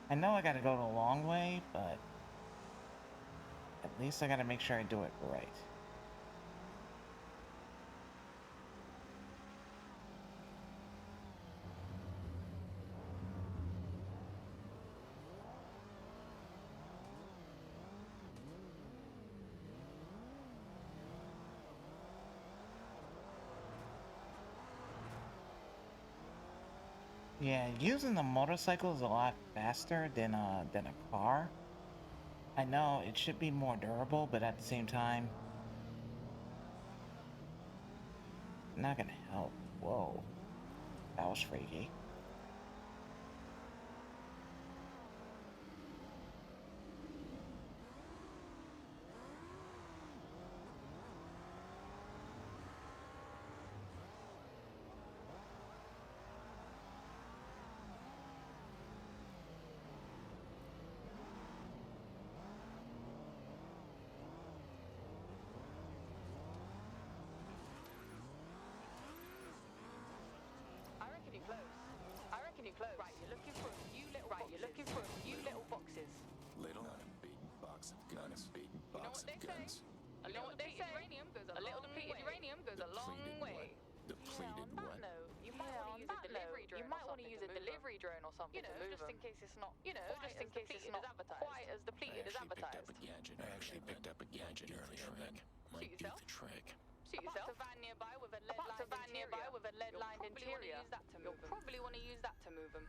I know I gotta go the long way, but at least I gotta make sure I do it right. Yeah, using the motorcycle is a lot faster than a car. I know it should be more durable, but at the same time, not gonna help. Whoa, that was freaky. I reckon you're close. Right, you're looking for a few little boxes. Little? Not a big box of guns. A little depleted uranium goes a long way. Depleted what? You might want to use a delivery drone or something. You know, just in case it's not. Quite as depleted as advertised. I actually picked up a gadget earlier that might do the trick. Shoot yourself. A van nearby with a lead-lined interior. You'll probably want to use that to move them.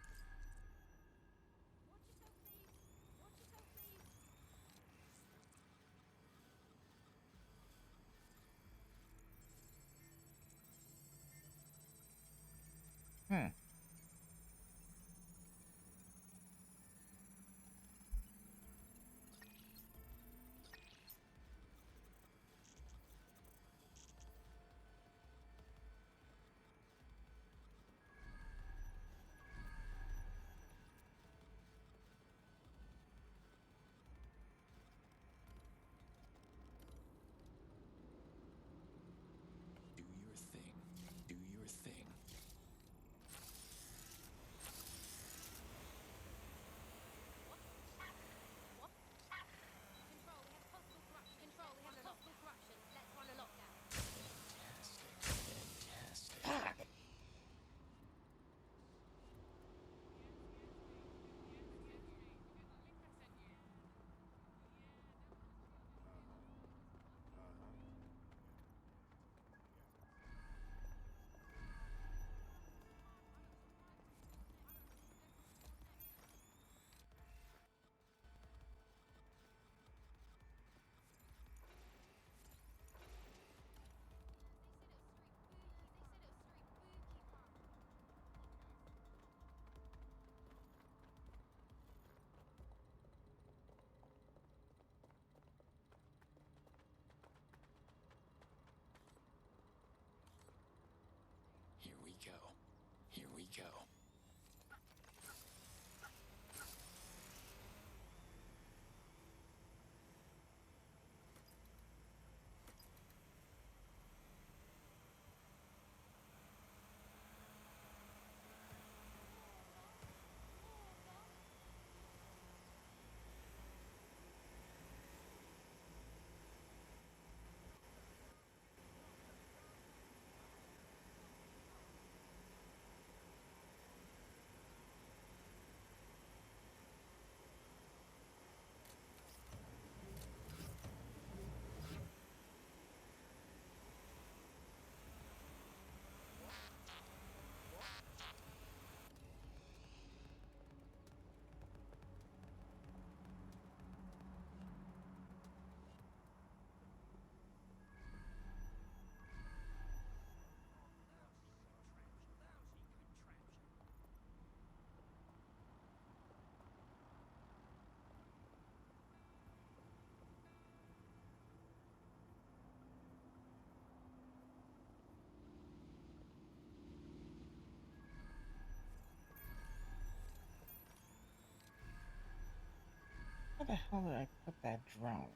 the hell did I put that drone?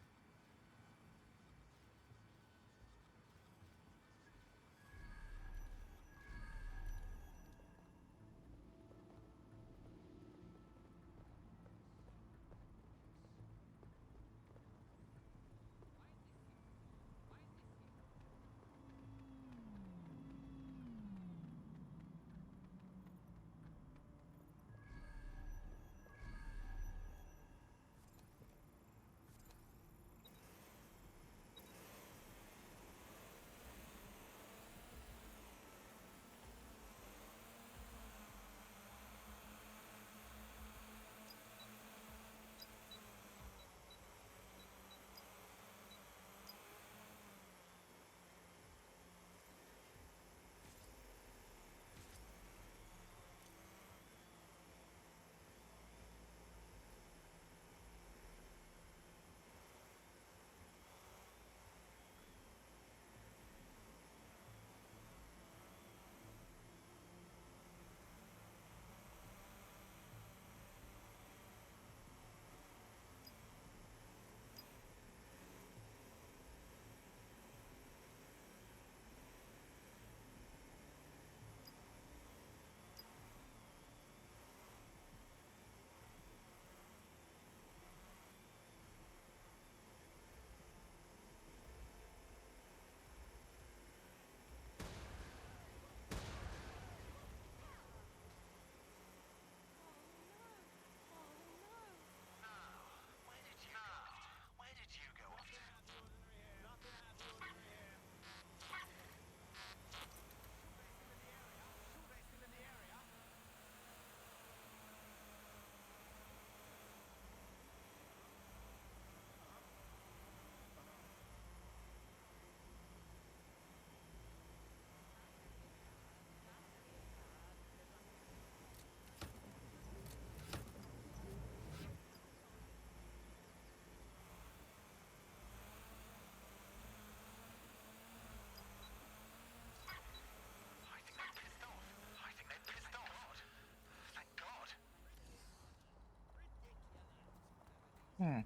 Hmm.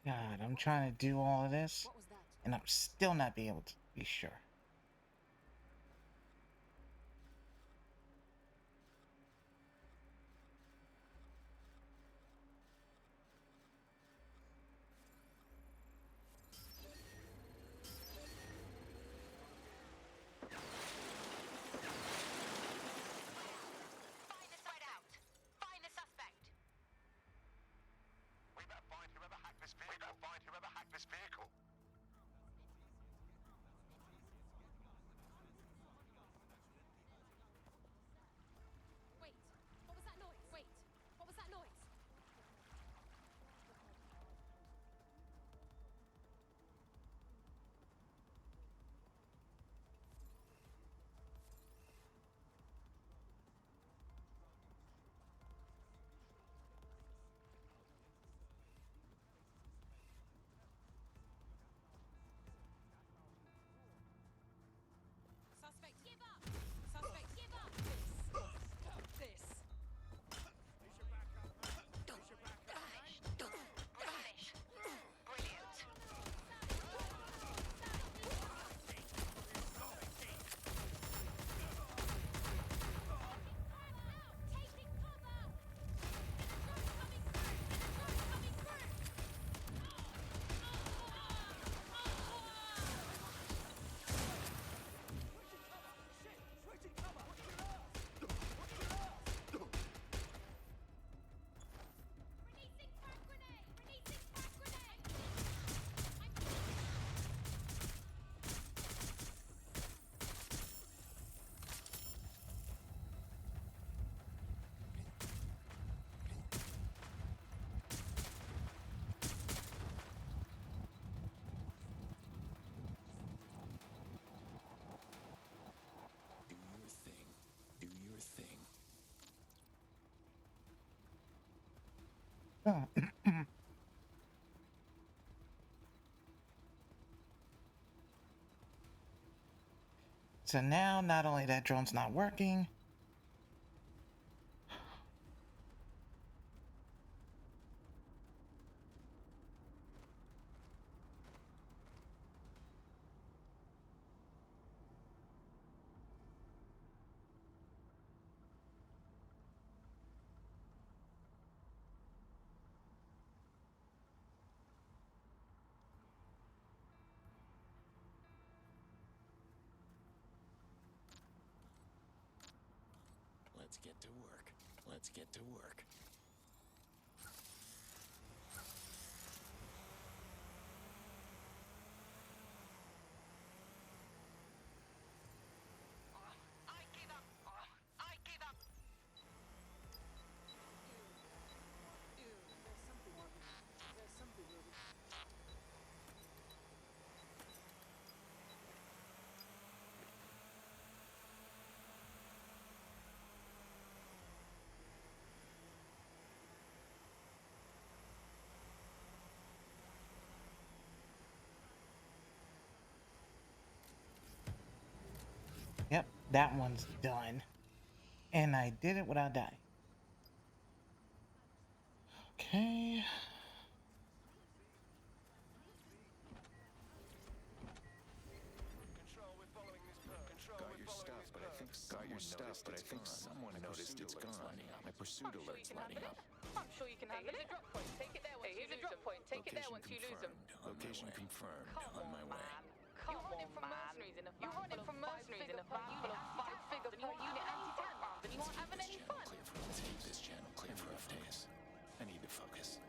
God, I'm trying to do all of this, and I'm still not be able to be sure. Find the suspect. Oh. So now, not only that drone's not working, Let's get to work. Let's get to work. yep, that one's done. And I did it without dying. Okay. Got your stuff, but I think someone noticed it's gone. My pursuit alert's lighting up. I'm sure you can handle it. Here's a drop point. Take it there once you lose them. Location confirmed. On my way. You're running from mercenaries in a van full of five-figure per unit anti-tank rounds, and you aren't having any fun. Clear for updates. This channel clear for updates. I need to focus.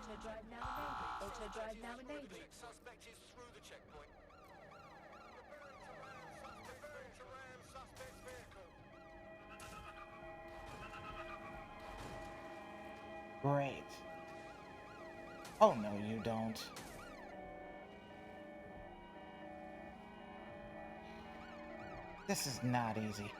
Auto drive now enabled. Auto drive now enabled. Suspect is through the checkpoint. Great. Oh, no, you don't. This is not easy.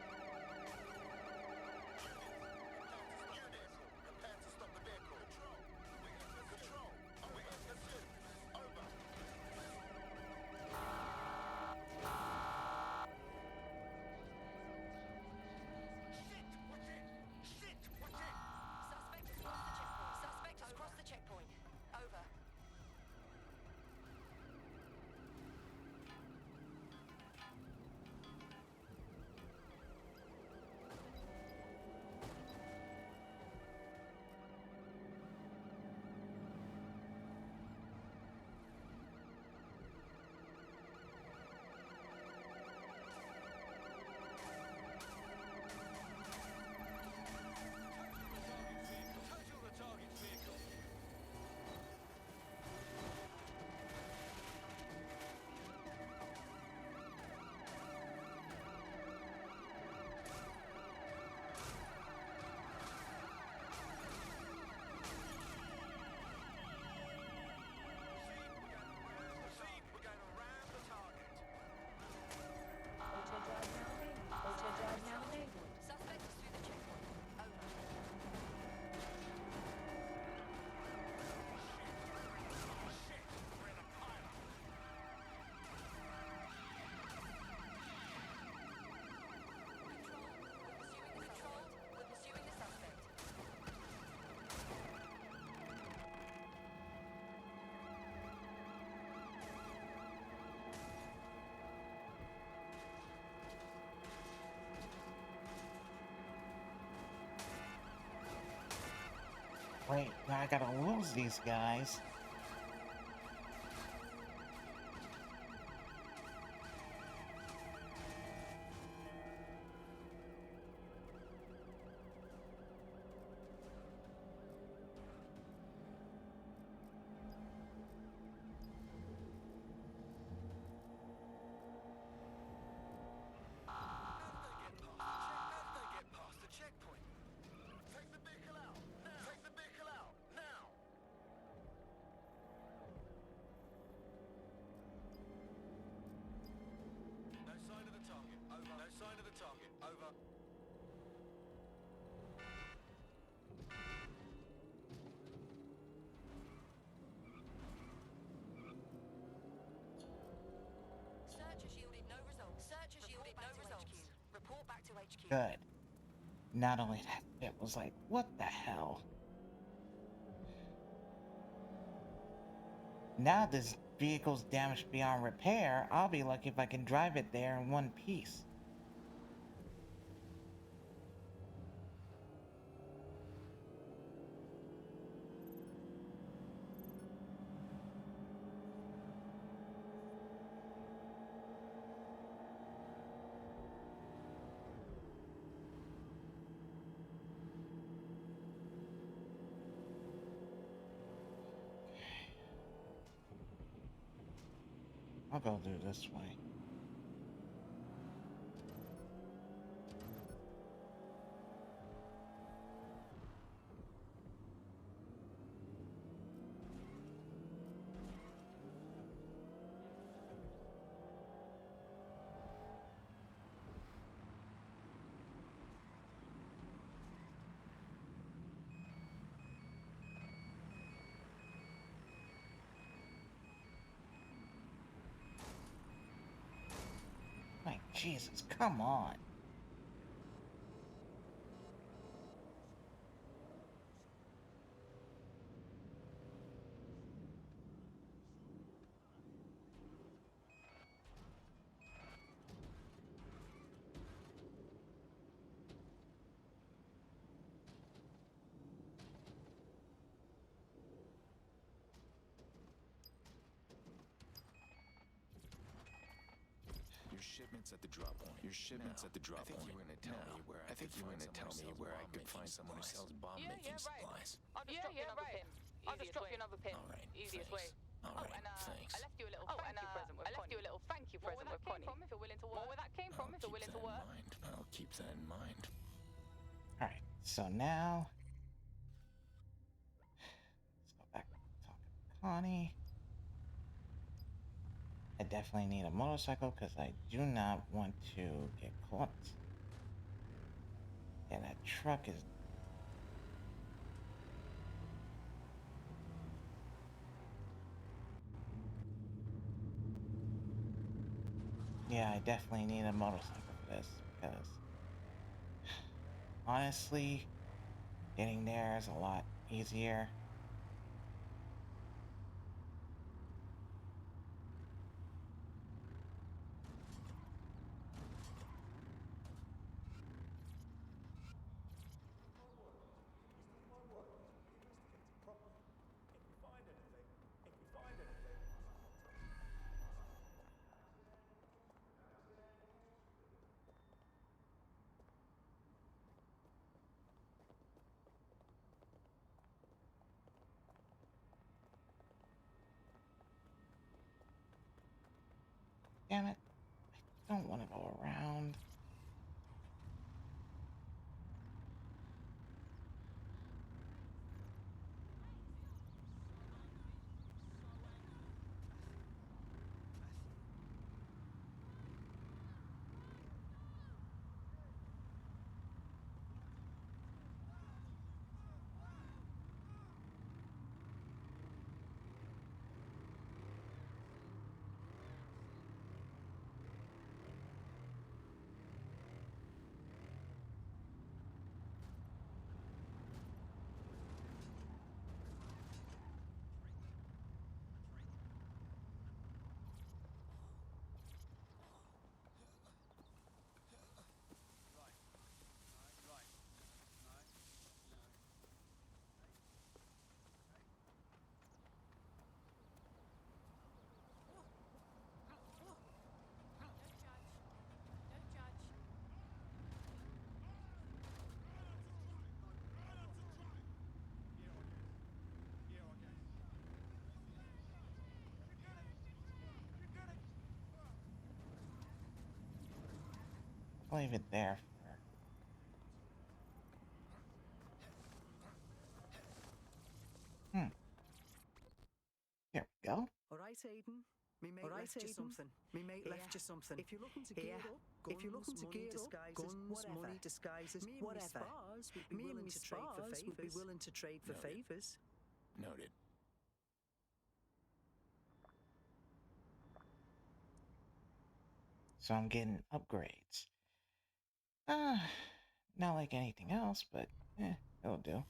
Wait, now I gotta lose these guys. Good. Not only that, it was like, what the hell? Now this vehicle's damaged beyond repair. I'll be lucky if I can drive it there in one piece. I'll go through this way. My Jesus, come on. Your shipment's at the drop point. Your shipment's at the drop point. You were gonna tell me where I could find someone who sells bomb-making supplies. I'll just drop you another pin. I'll just drop you another pin. All right, Easiest way. All right, thanks. I left you a little thank you present with Connie. More where that came from if you're willing to work. I'll keep that in mind. Alright, so now let's go back and talk to Connie. I definitely need a motorcycle because I do not want to get caught. And that truck is... Yeah, I definitely need a motorcycle for this because honestly, getting there is a lot easier. Damn it. I don't want to go around. I'll leave it there for... There we go. All right, Aiden. Me mate left you something. Me mate left you something. If you're looking to gear up, guns, if you're looking to gear up, guns, money, disguises, whatever. Me and me spars would be willing to trade for favors. Noted. So I'm getting upgrades. Not like anything else, but it'll do.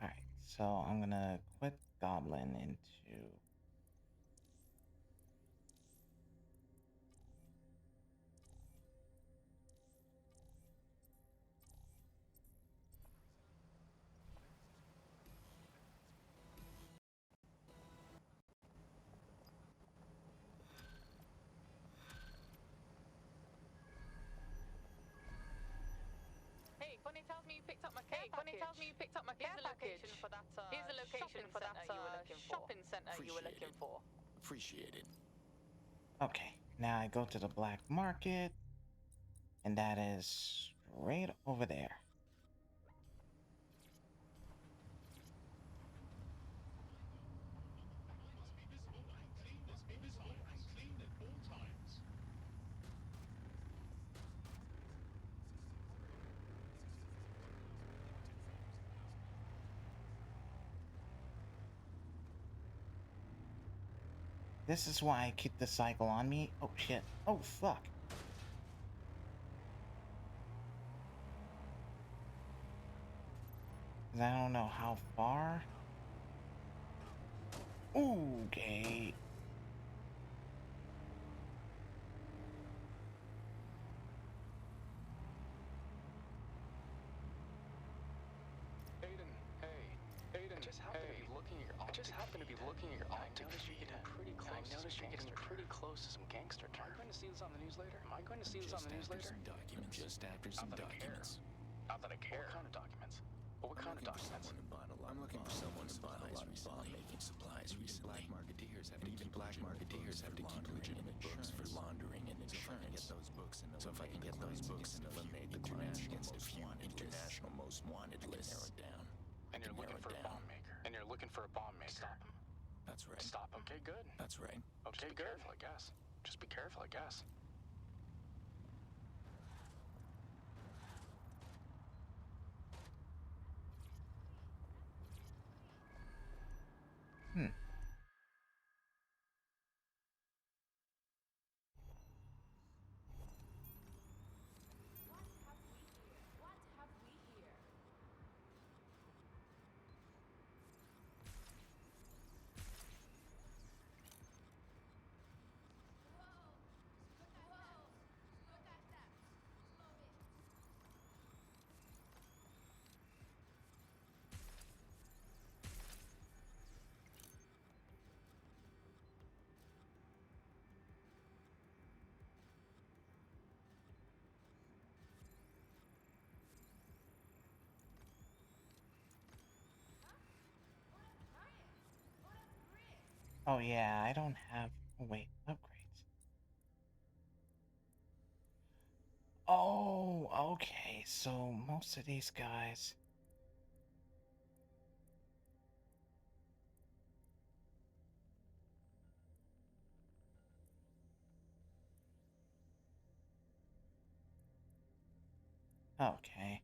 Alright, so I'm gonna quit Goblin into... Hey, Bunny tells me you picked up my care package. Bunny tells me you picked up my care package. Here's the location for that. Here's the location for that shopping center you were looking for. Appreciate it. Okay, now I go to the black market, and that is right over there. This is why I keep the cycle on me. Oh shit. Oh fuck. Cause I don't know how far. Okay. Aiden, hey. Aiden, I just happen to be looking at your optic feed. I noticed you're getting pretty close to some gangster term. Am I going to see this on the news later? Some documents. Just after some documents. Not that I care. What kind of documents? What kind of documents? I'm looking for someone who bought a lot of bomb-making supplies recently. Black marketeers have to keep legitimate books for laundering and insurance. So if I can get those books and eliminate the crimes against a few international most wanted lists, narrow it down. And you're looking for a bomb maker. Stop him. That's right. Stop him. Okay, good. That's right. Okay, good. Careful, I guess. Just be careful, I guess. Oh yeah, I don't have... Oh wait, upgrades. Oh, okay, so most of these guys... Okay.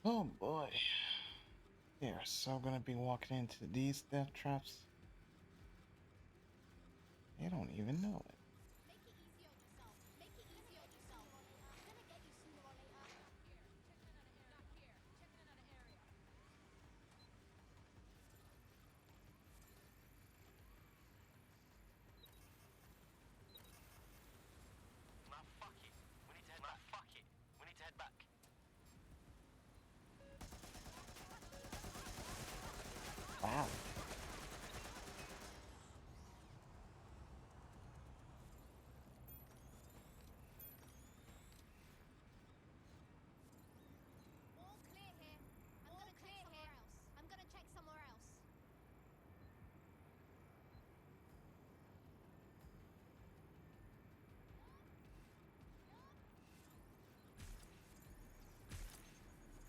Oh boy. They are so gonna be walking into these death traps. They don't even know it. Nah, fuck it. We need to head back. Fuck it. We need to head back. Wow. I'm gonna check somewhere else.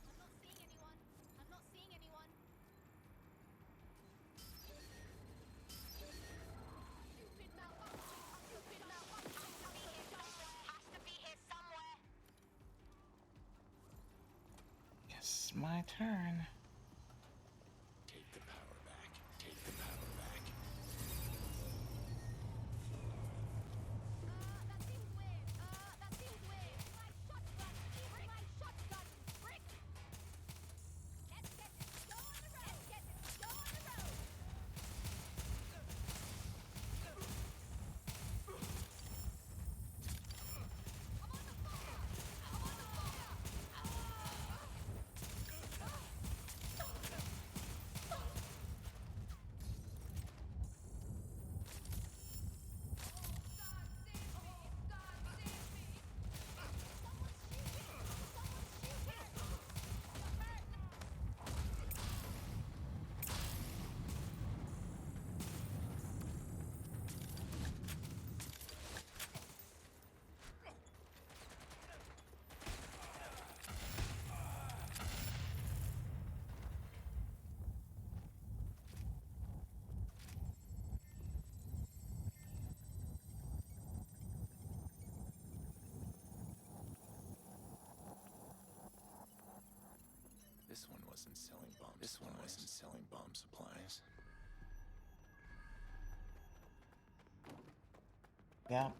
I'm not seeing anyone. I'm not seeing anyone. Stupid malfunction. Stupid malfunction. Has to be here somewhere. Yes, my turn. Take the power back. Take the power back. That seems weird. That seems weird. My shotgun. My shotgun. Brick. Let's get it. Go on the road. Let's get it. Go on the road. I'm on the fire. I'm on the fire. This one wasn't selling bomb. This one wasn't selling bomb supplies. Yep,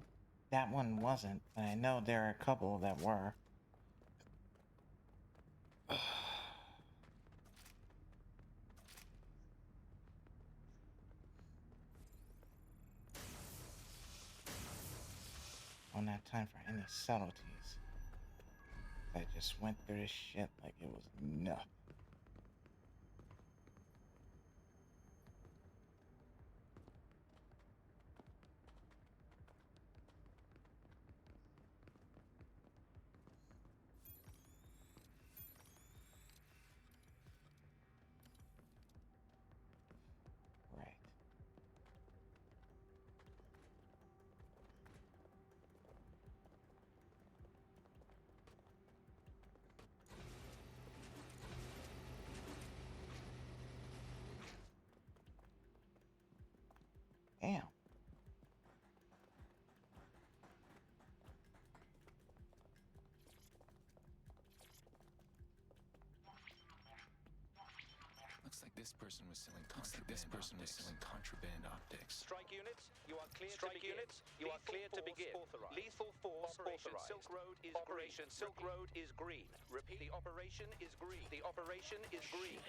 that one wasn't, but I know there are a couple that were. Don't have time for any subtleties. I just went through this shit like it was nothing. Right. Damn. Looks like this person was selling contraband optics. Strike units, you are clear to begin. You are clear to begin. Lethal force Operation Silk Road is Operation Silk Road is green. Repeat, the operation is green. The operation is green.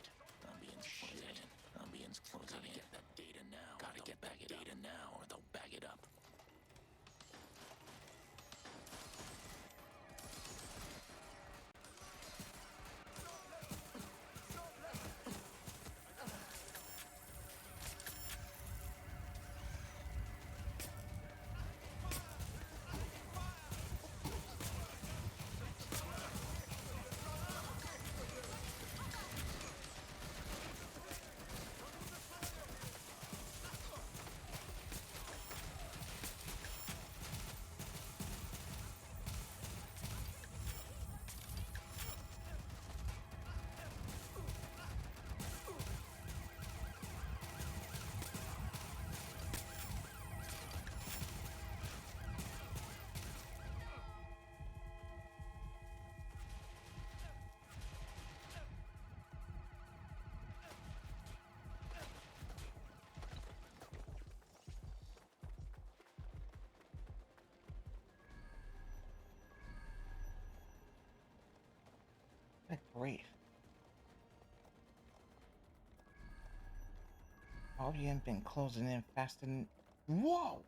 Ambience closing in. Gotta get that data now. Gotta get that data now, or they'll bag it up. grief. All you ain't been closing in faster than. Whoa!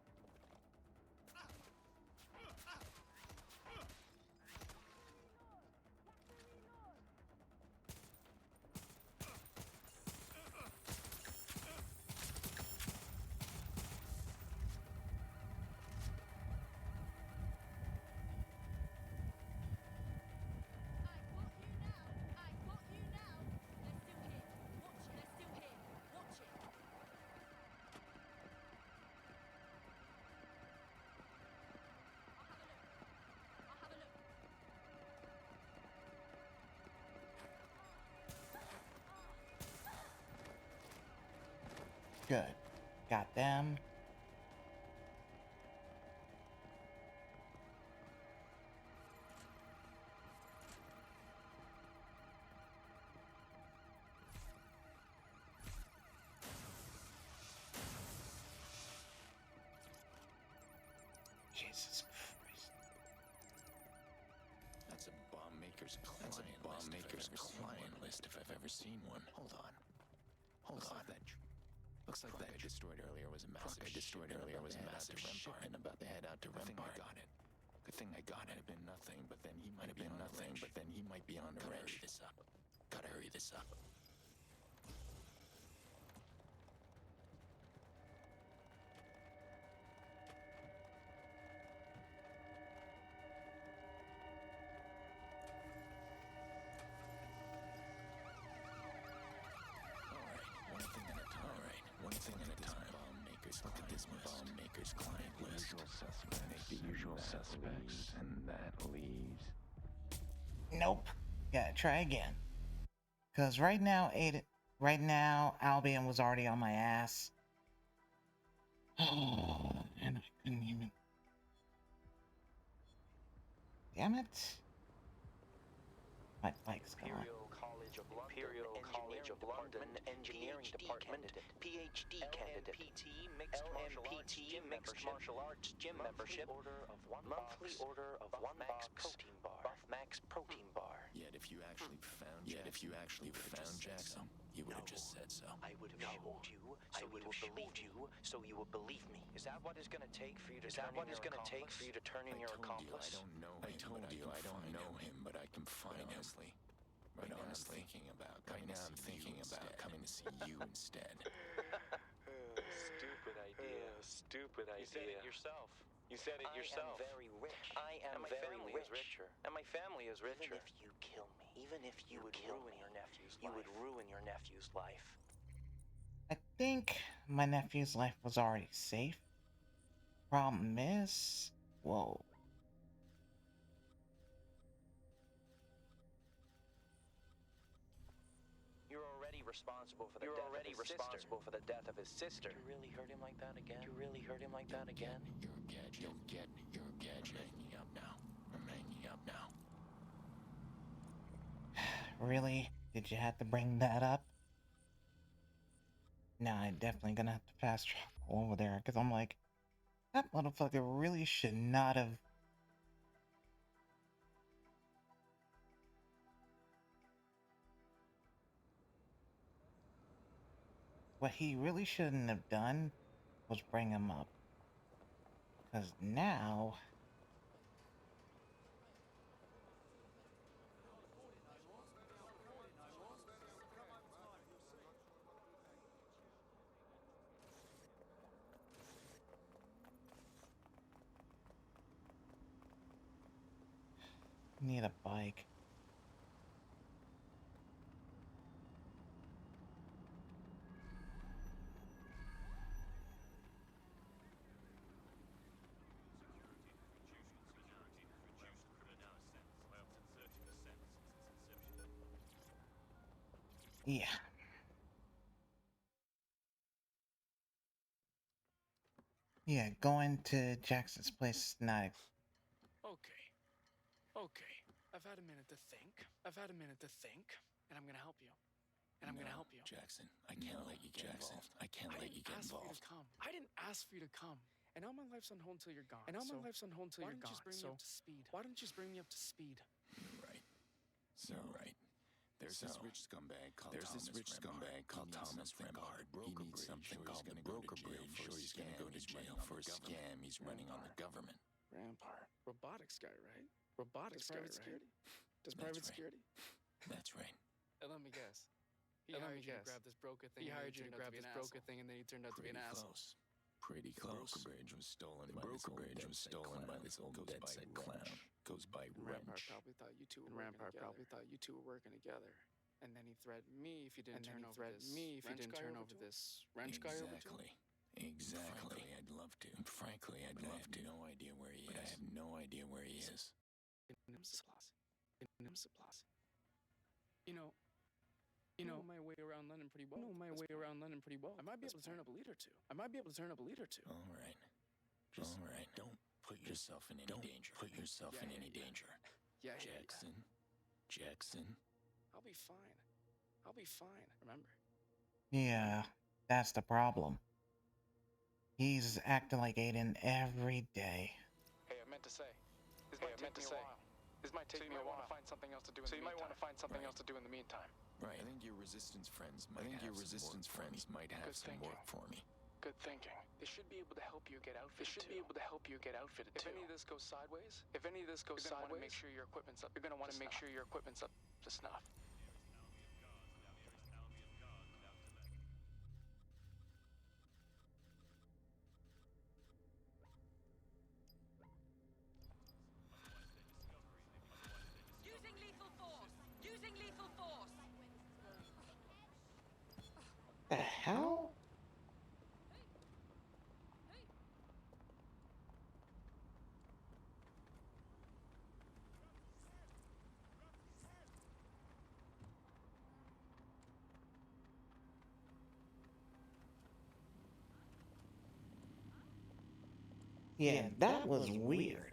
Good. Got them. Jesus Christ. That's a bomb maker's client. That's a bomb maker's client list if I've ever seen one. Hold on. Looks like that destroyed earlier was a massive shipment about to head out to Rempart. Good thing I got it. Have been nothing, but then he might have been nothing, but then he might be on the ridge. Gotta hurry this up. One thing at a time. Bomb makers. Look at this bomb makers client list. Make the usual suspects, and that leaves. Nope. Gotta try again. Cause right now, Albion was already on my ass. And I couldn't even. Damn it. My bike's gone. Imperial College of London Engineering Department PhD candidate LMPT Mixed Martial Arts Gym membership monthly order of one max protein bar. Yet if you actually found Jackson, you would have just said so. I would have showed you, so you would believe you, so you would believe me. Is that what it's going to take for you to turn in your accomplice? I told you I don't know him, but I can find him. Right now I'm thinking about coming to see you instead. Stupid idea. You said it yourself. I am very rich. And my family is richer. Even if you kill me, you would ruin your nephew's life. I think my nephew's life was already safe. Problem is, whoa. You're already responsible for the death of his sister. Did you really hurt him like that again? You're hanging up now. I'm hanging up now. Really? Did you have to bring that up? Nah, I'm definitely gonna have to fast travel over there, because I'm like, that motherfucker really should not have. What he really shouldn't have done was bring him up. Because now. Need a bike. Yeah. Yeah, going to Jackson's place not. Okay. I've had a minute to think, and I'm gonna help you. Jackson, I can't let you get involved. I can't let you get involved. I didn't ask for you to come. And now my life's on hold until you're gone. Why don't you just bring me up to speed? You're right. So right. There's this rich scumbag called Thomas Rempart. He needs something called the broker bridge. Sure, he's gonna go to jail for a scam. He's running on the government. Rampart. Robotics guy, right? Robotics guy, right? Security? Does private security? That's right. And let me guess. He hired you to grab this broker thing. He hired you to grab this broker thing, and then he turned out to be an asshole. Pretty close. The broker bridge was stolen by this old dead-set clown. Goes by Rampart Wrench. probably thought you two were working together. And then he threatened me if you didn't turn over this wrench guy over to him. Exactly. I'd love to. Frankly, I'd love to. I have no idea where he is. I have no idea where he is. You know my way around London pretty well. I might be able to turn up a lead or two. All right. All right. Don't put yourself in any danger. Yeah. Jackson. I'll be fine. Remember? Yeah, that's the problem. He's acting like Aiden every day. Hey, I meant to say. This might take me a while to find something else to do in the meantime. So you might want to find something else to do in the meantime. Right. I think your resistance friends might have some work for me. Good thinking. They should be able to help you get outfitted. If any of this goes sideways, you're gonna want to make sure your equipment's up. To snuff. Using lethal force. The hell? Yeah, that was weird.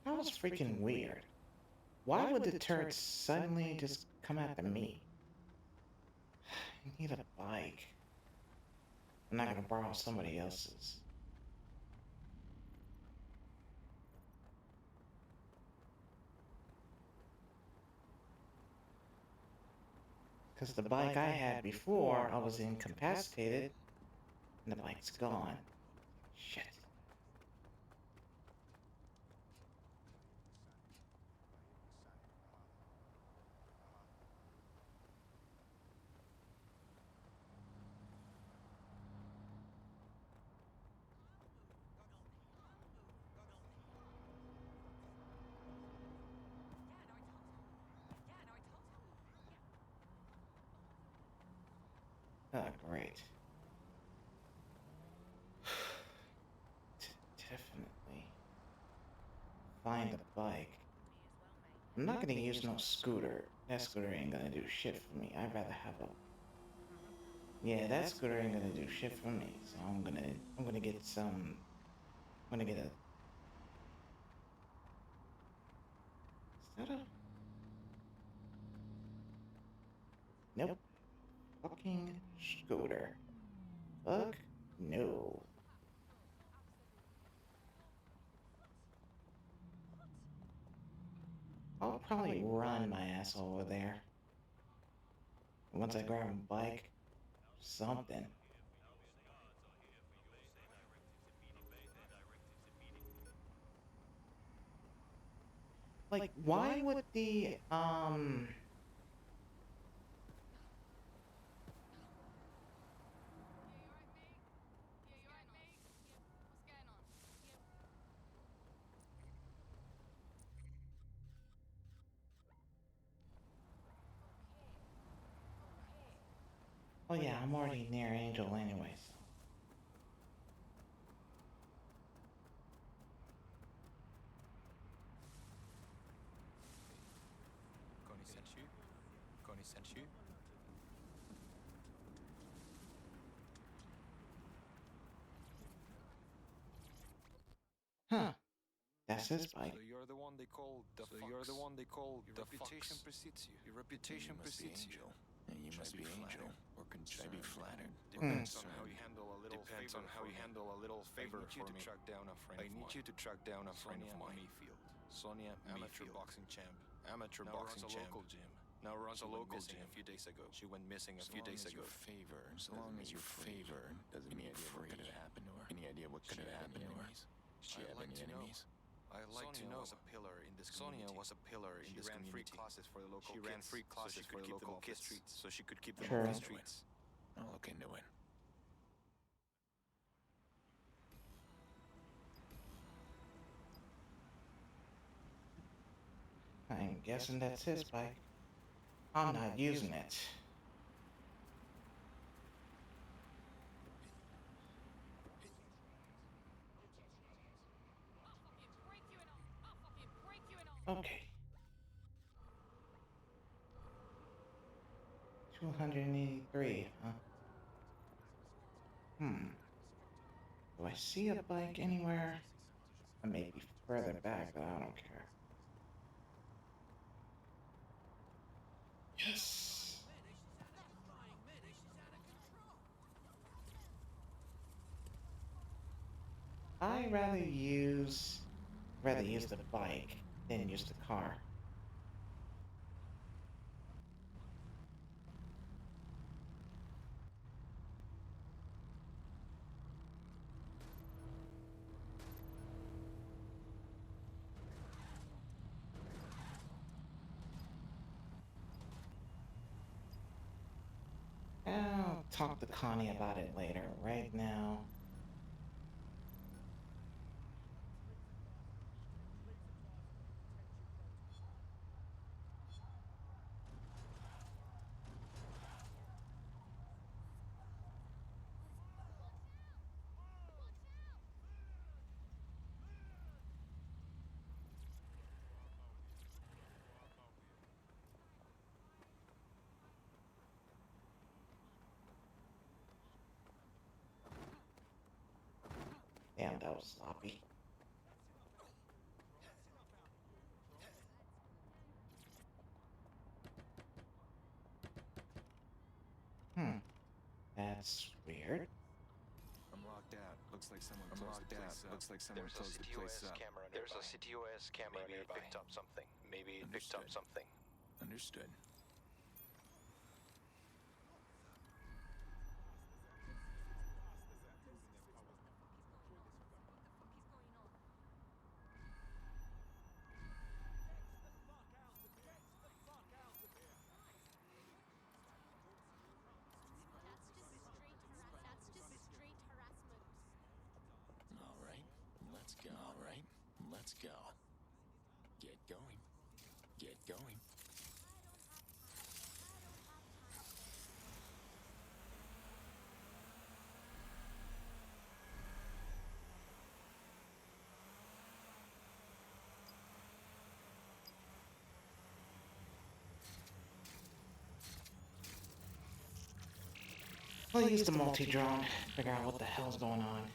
That was freaking weird. Why would the turret suddenly just come after me? I need a bike. I'm not gonna borrow somebody else's. Because the bike I had before, I was incapacitated, and the bike's gone. Shit. Oh, great. Definitely. Find a bike. I'm not gonna use no scooter. That scooter ain't gonna do shit for me. I'd rather have a... Yeah, that scooter ain't gonna do shit for me. So I'm gonna get some... I'm gonna get a... Is that a... Nope. Fucking scooter. Fuck no. I'll probably run my ass over there. Once I grab a bike, something. Like, why would the, Oh yeah, I'm already near Angel anyway, so. Connie sent you? That's his bike. So you're the one they call the fox. You're the one they call the reputation precedes you. Your reputation precedes you. And you must be angel or concerned. Should I be flattered? Depends on how you handle a little favor. Depends on how you handle a little favor for me. I need you to track down a friend. I need you to track down a friend of mine. Sonia, amateur boxing champ. Amateur boxing champ. Local gym. Now runs a local gym. A few days ago. She went missing a few days ago. Favor. So long as you favor doesn't mean what could have happened to her. Any idea what could have happened to her? She had any enemies? I'd like to know. Was a pillar in this community. Sonia was a pillar in this community. Free classes for the local kids. She ran free classes for the local kids, so she could keep them off the streets. I'll look into it. I'm guessing that's his bike. I'm not using it. Okay. 283, huh? Do I see a bike anywhere? I may be further back, but I don't care. Yes. I'd rather use the bike than use the car. I'll talk to Connie about it later. Right now, damn, that was sloppy. That's weird. I'm locked out. Looks like someone closed the place up. Looks like someone closed the place up. There's a CTOS camera nearby. Maybe it picked up something. Maybe it picked up something. Understood. All right, let's go. Get going. Get going. I'll use the multi-drone, figure out what the hell's going on.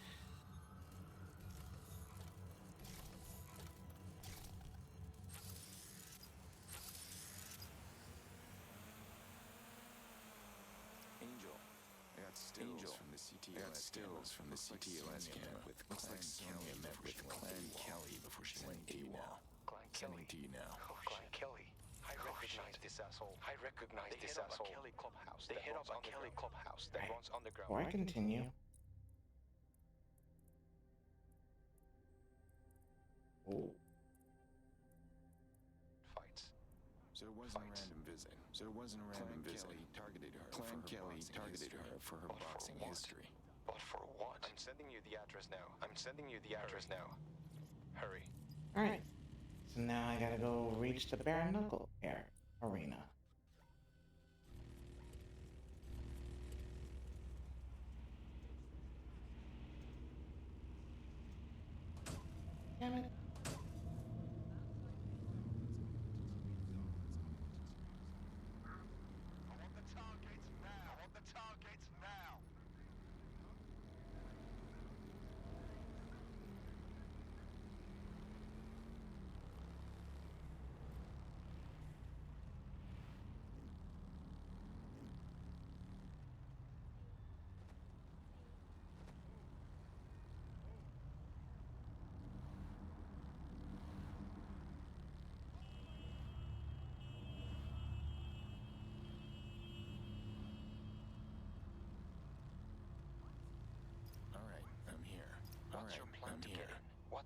I got stills from the CTOS camera. Looks like Sonia met with Clan Kelly before she went AWOL. Sending to you now. Oh, Clan Kelly. I recognize this asshole. I recognize this asshole. They hit up a Kelly clubhouse that runs underground. Before I continue, Fights. So it wasn't a random visit. Clan Kelly targeted her for her boxing history. But for what? I'm sending you the address now. Hurry. alright. So now I gotta go reach the bare knuckle arena. Damn it.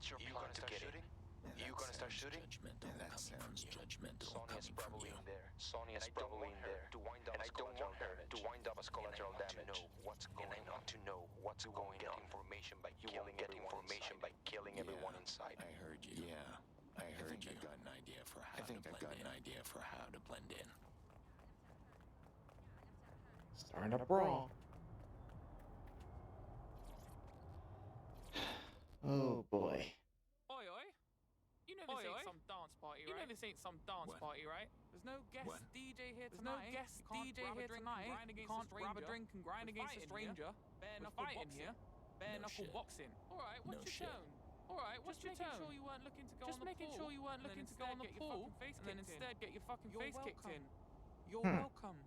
What's your plan to get in? You gonna start shooting? That sounds judgmental. Sonia's probably in there. Sonia's probably in there to wind up. And I don't want her to wind up as collateral damage. And I want to know what's going on. Information by you won't get information by killing everyone inside. I heard you. Yeah, I heard you. I've got an idea for how. I think I've got an idea for how to blend in. Starting to brawl. Oh boy. Oi, oi. You know this ain't some dance party, right? You know this ain't some dance party, right? There's no guest DJ here tonight. There's no guest DJ here tonight. Can't grab a drink and grind against a stranger. Bare knuckle boxing. Bare knuckle boxing. All right, what's your tone? All right, what's your tone? Just making sure you weren't looking to go on the pool. Just making sure you weren't looking to go on the pool, and then instead get your fucking face kicked in. You're welcome.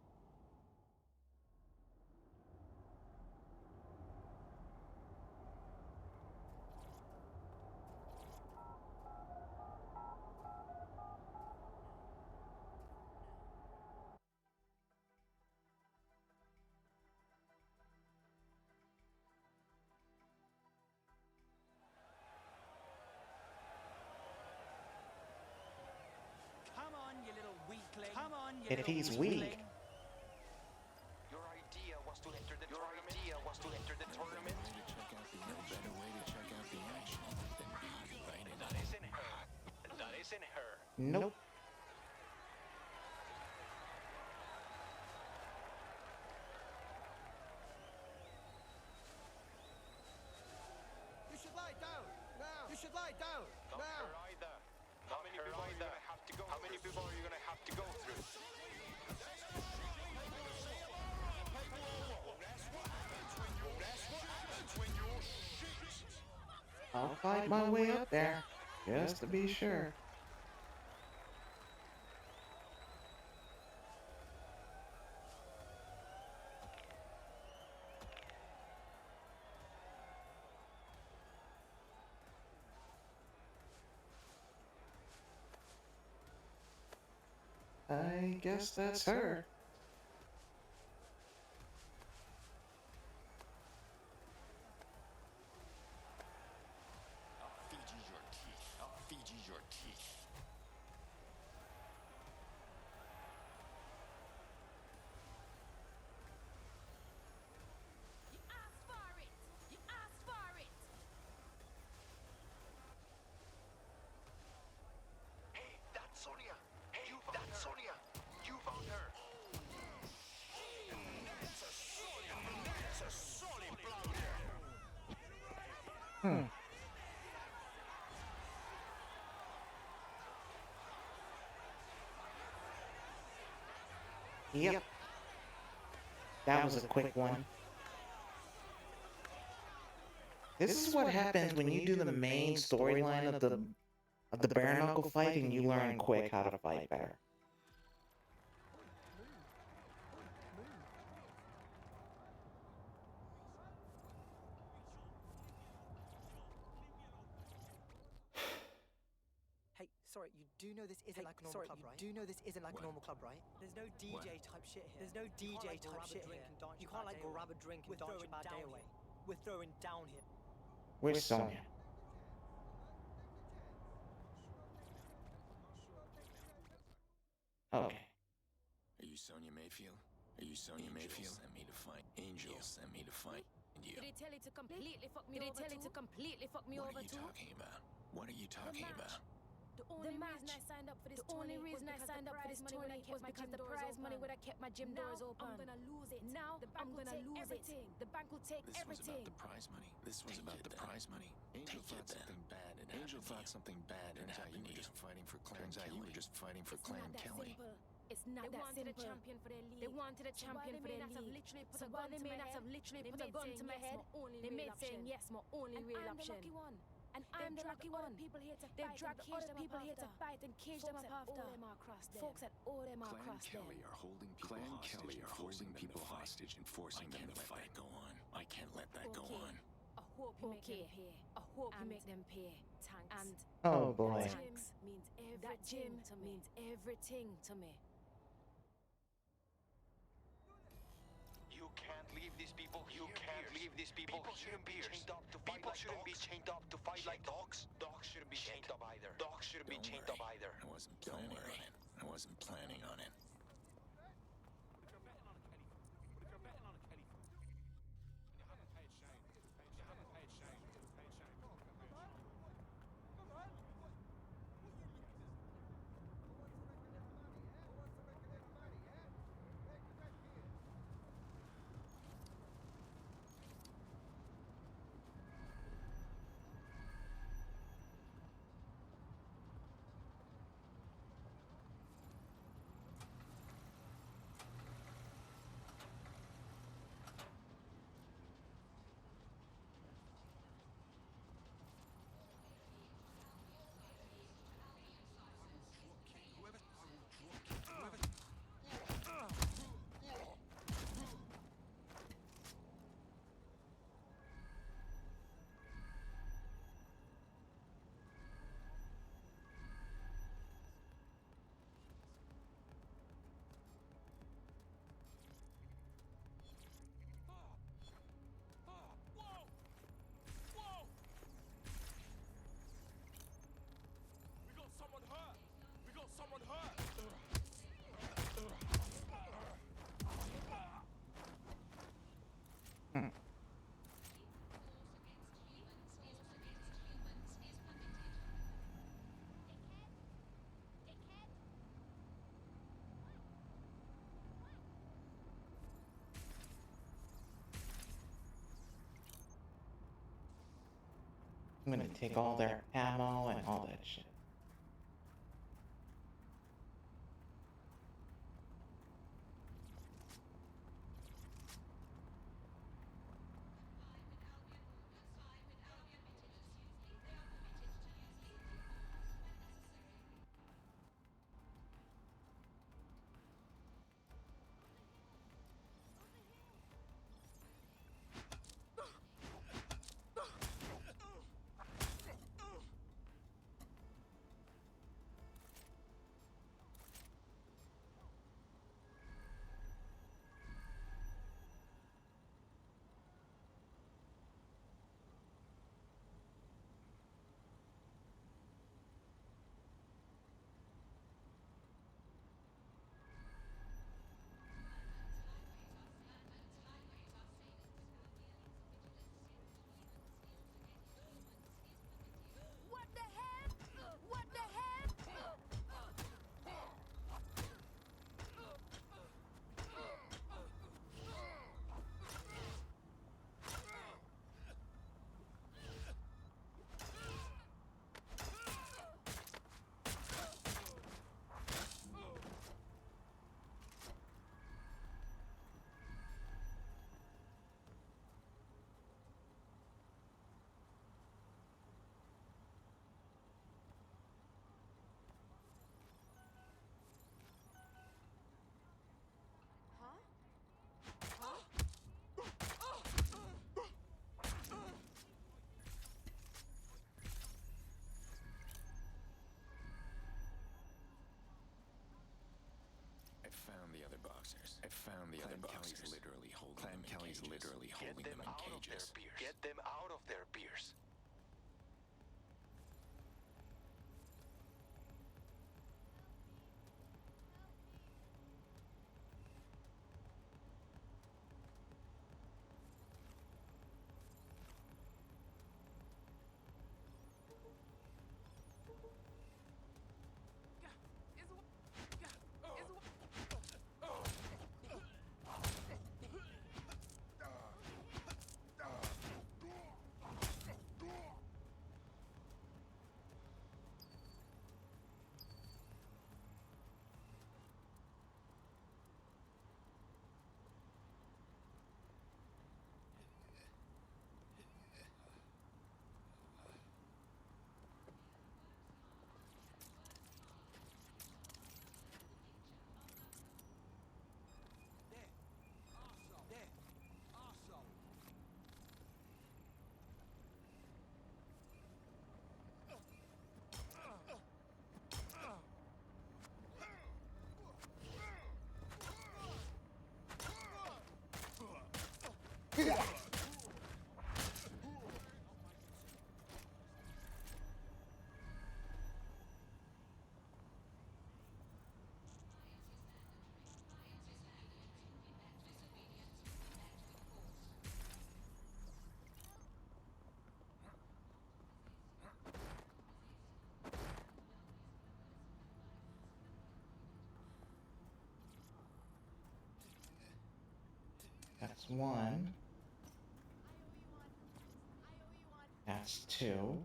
Come on, you little weakling. Come on, you If he's weak. Your idea was to enter the tournament. No better way to check out the action than being right in. That isn't her. That isn't her. Nope. You should lie down. Now. You should lie down. Not her either. How many people are you gonna have to go? How many people are you gonna have to go through? I'll fight my way up there, just to be sure. I guess that's her. I'll feed you your teeth. I'll feed you your teeth. You asked for it. You asked for it. Hey, that's Sonia. Hey, that's Sonia. You found her. That's a solid blow there. Yep. That was a quick one. This is what happens when you do the main storyline of the bare knuckle fight and you learn quick how to fight better. Hey, sorry, you do know this isn't like a normal club, right? You do know this isn't like a normal club, right? There's no DJ type shit here. There's no DJ type shit here. You can't like grab a drink and dance your bad day away. We're throwing down here. Where's Sonya? Okay. Are you Sonya Mayfield? Are you Sonya Mayfield? Sent me to fight. Angel sent me to fight you. Did he tell you to completely fuck me over? Did he tell you to completely fuck me over too? What are you talking about? What are you talking about? The only reason I signed up for this tournament was because the prize money would have kept my gym doors open. I'm gonna lose it. Now I'm gonna lose it. The bank will take everything. This was about the prize money. This was about the prize money. Angel thought something bad had happened. Angel thought something bad had happened. You were just fighting for Clan Kelly. You were just fighting for Clan Kelly. It's not that simple. They wanted a champion for their league. So while they may not have literally put a gun to my head, they made saying yes, my only real option. And I'm the lucky one. They drag other people here to fight and cage them up after. Folks at all them are across them. Clan Kelly are holding people hostage and forcing them to fight. Go on. I can't let that go on. I hope you make them pay. I hope you make them pay. Tanks. And oh boy. Tanks means everything. That gym means everything to me. You You can't leave these people. You can't leave these people. People shouldn't be chained up to fight like dogs. People shouldn't be chained up to fight like dogs. Dogs shouldn't be chained up either. Dogs shouldn't be chained up either. I wasn't planning on it. I wasn't planning on it. I'm gonna take all their ammo and all that shit. What the hell? What the hell? I found the other boxers. I found the other boxers. Literally holding them in cages. Literally holding them in cages. Get them out of their beers. That's one. That's two.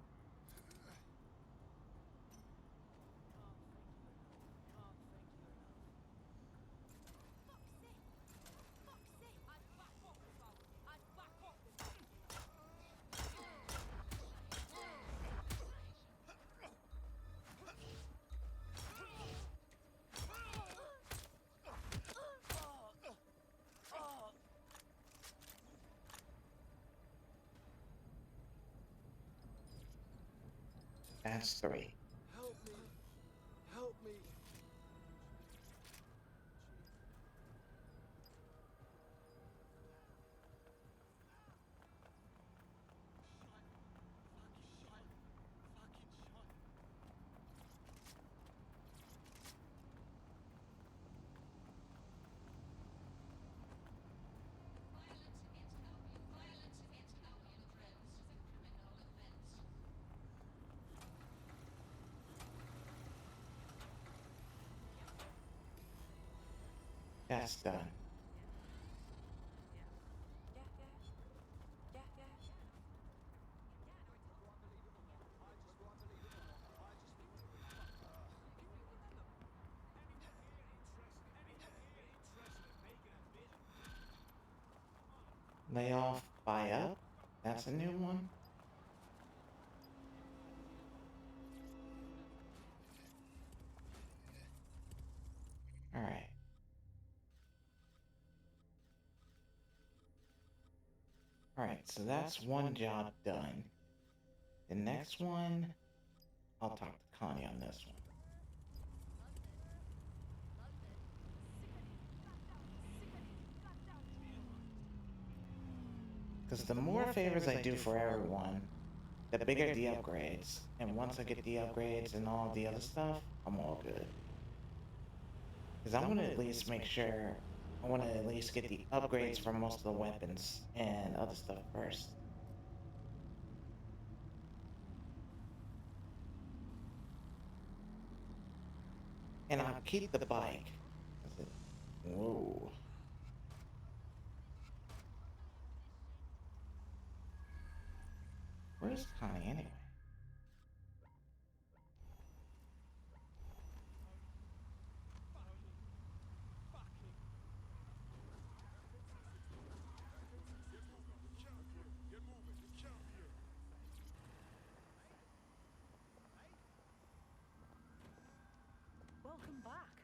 That's three. Help me. Help me. That's done. Lay off, buy up. That's a new one. All right. All right, so that's one job done. The next one, I'll talk to Connie on this one. Because the more favors I do for everyone, the bigger the upgrades. And once I get the upgrades and all the other stuff, I'm all good. Because I want to at least make sure, I want to at least get the upgrades for most of the weapons and other stuff first. And I'll keep the bike. Whoa. Where's Connie anyway? Welcome back.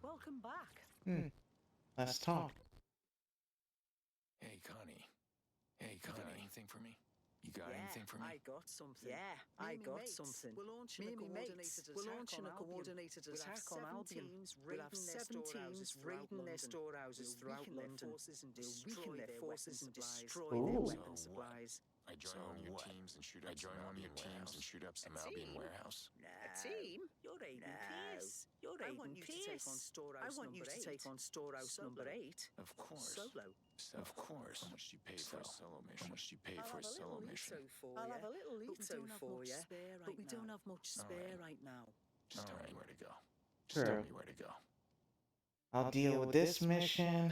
Welcome back. Let's talk. Hey, Connie. Hey, Connie. You got anything for me? You got anything for me? I got something. Yeah, I got something. We're launching a coordinated attack on Albion. We'll have 7 teams raiding their storehouses throughout London. We'll weaken their forces and destroy their weapon supplies. I join one of your teams and shoot up some Albion warehouse. A team? You're Aiden Pierce. You're Aiden Pierce. I want you to take on storehouse number 8. Of course. Solo. Of course. How much do you pay for a solo mission? How much do you pay for a solo mission? I'll have a little Lito for you, but we don't have much spare right now. Just tell me where to go. True. Tell me where to go. I'll deal with this mission.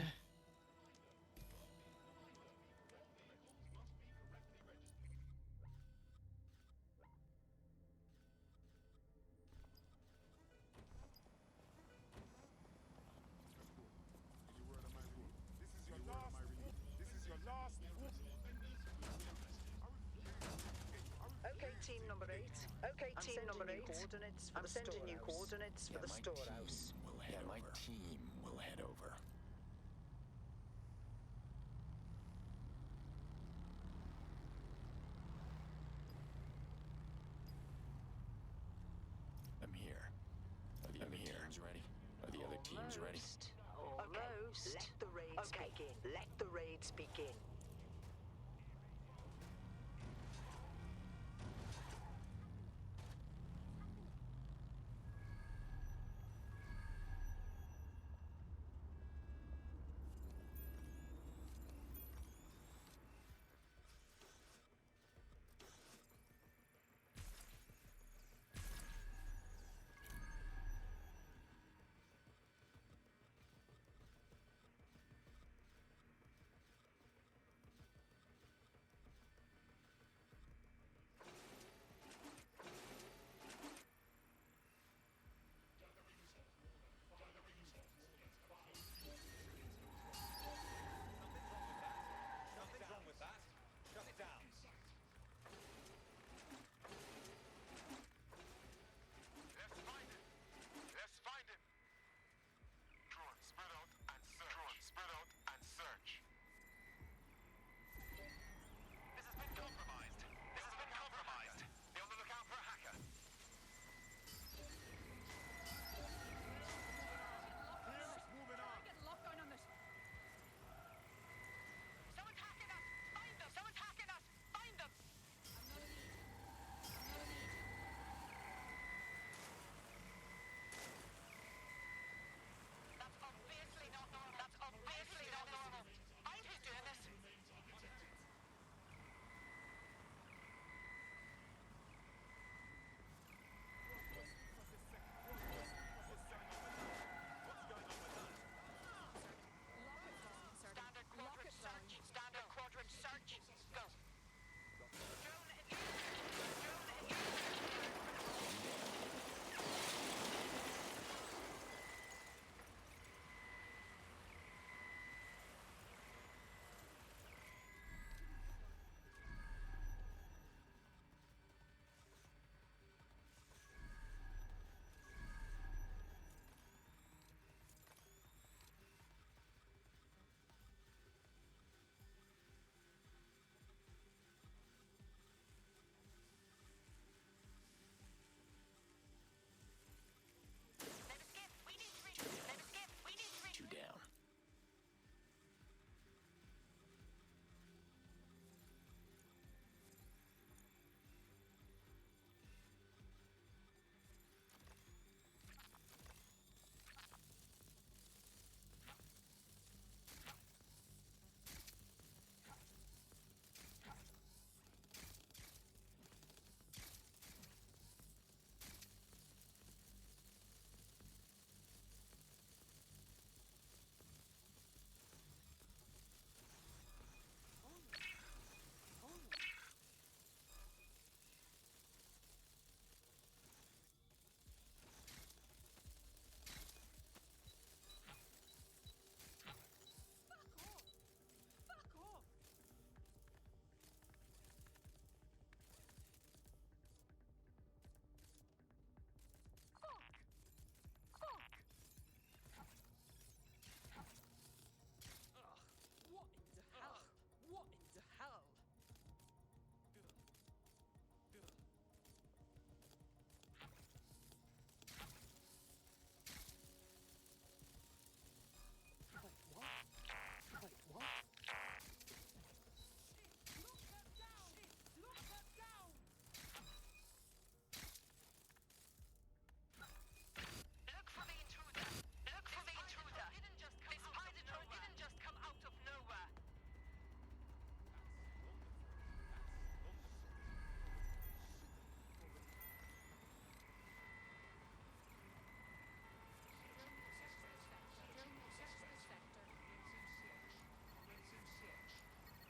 Okay, team number 8. Okay, team number 8. I'm sending you coordinates for the storehouse. My team will head over. I'm here. Are the other teams ready? Are the other teams ready? Almost. Let the raids begin. Let the raids begin.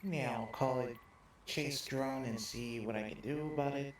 Yeah, I'll call it Chase Drone and see what I can do about it.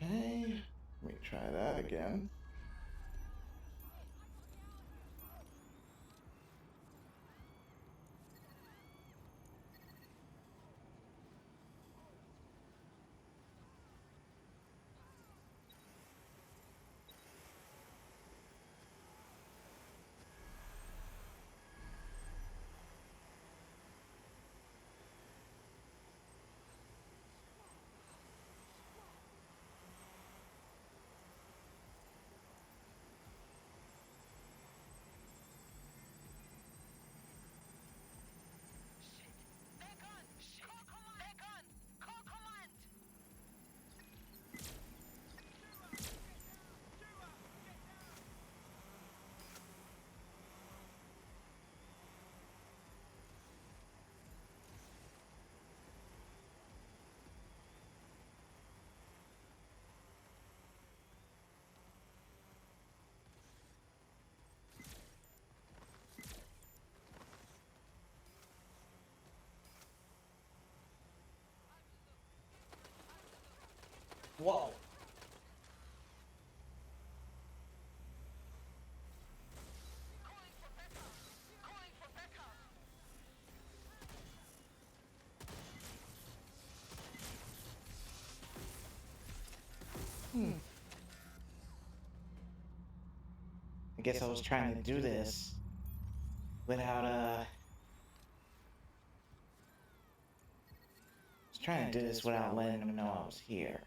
Okay, let me try that again. Whoa. I guess I was trying to do this without I was trying to do this without letting them know I was here.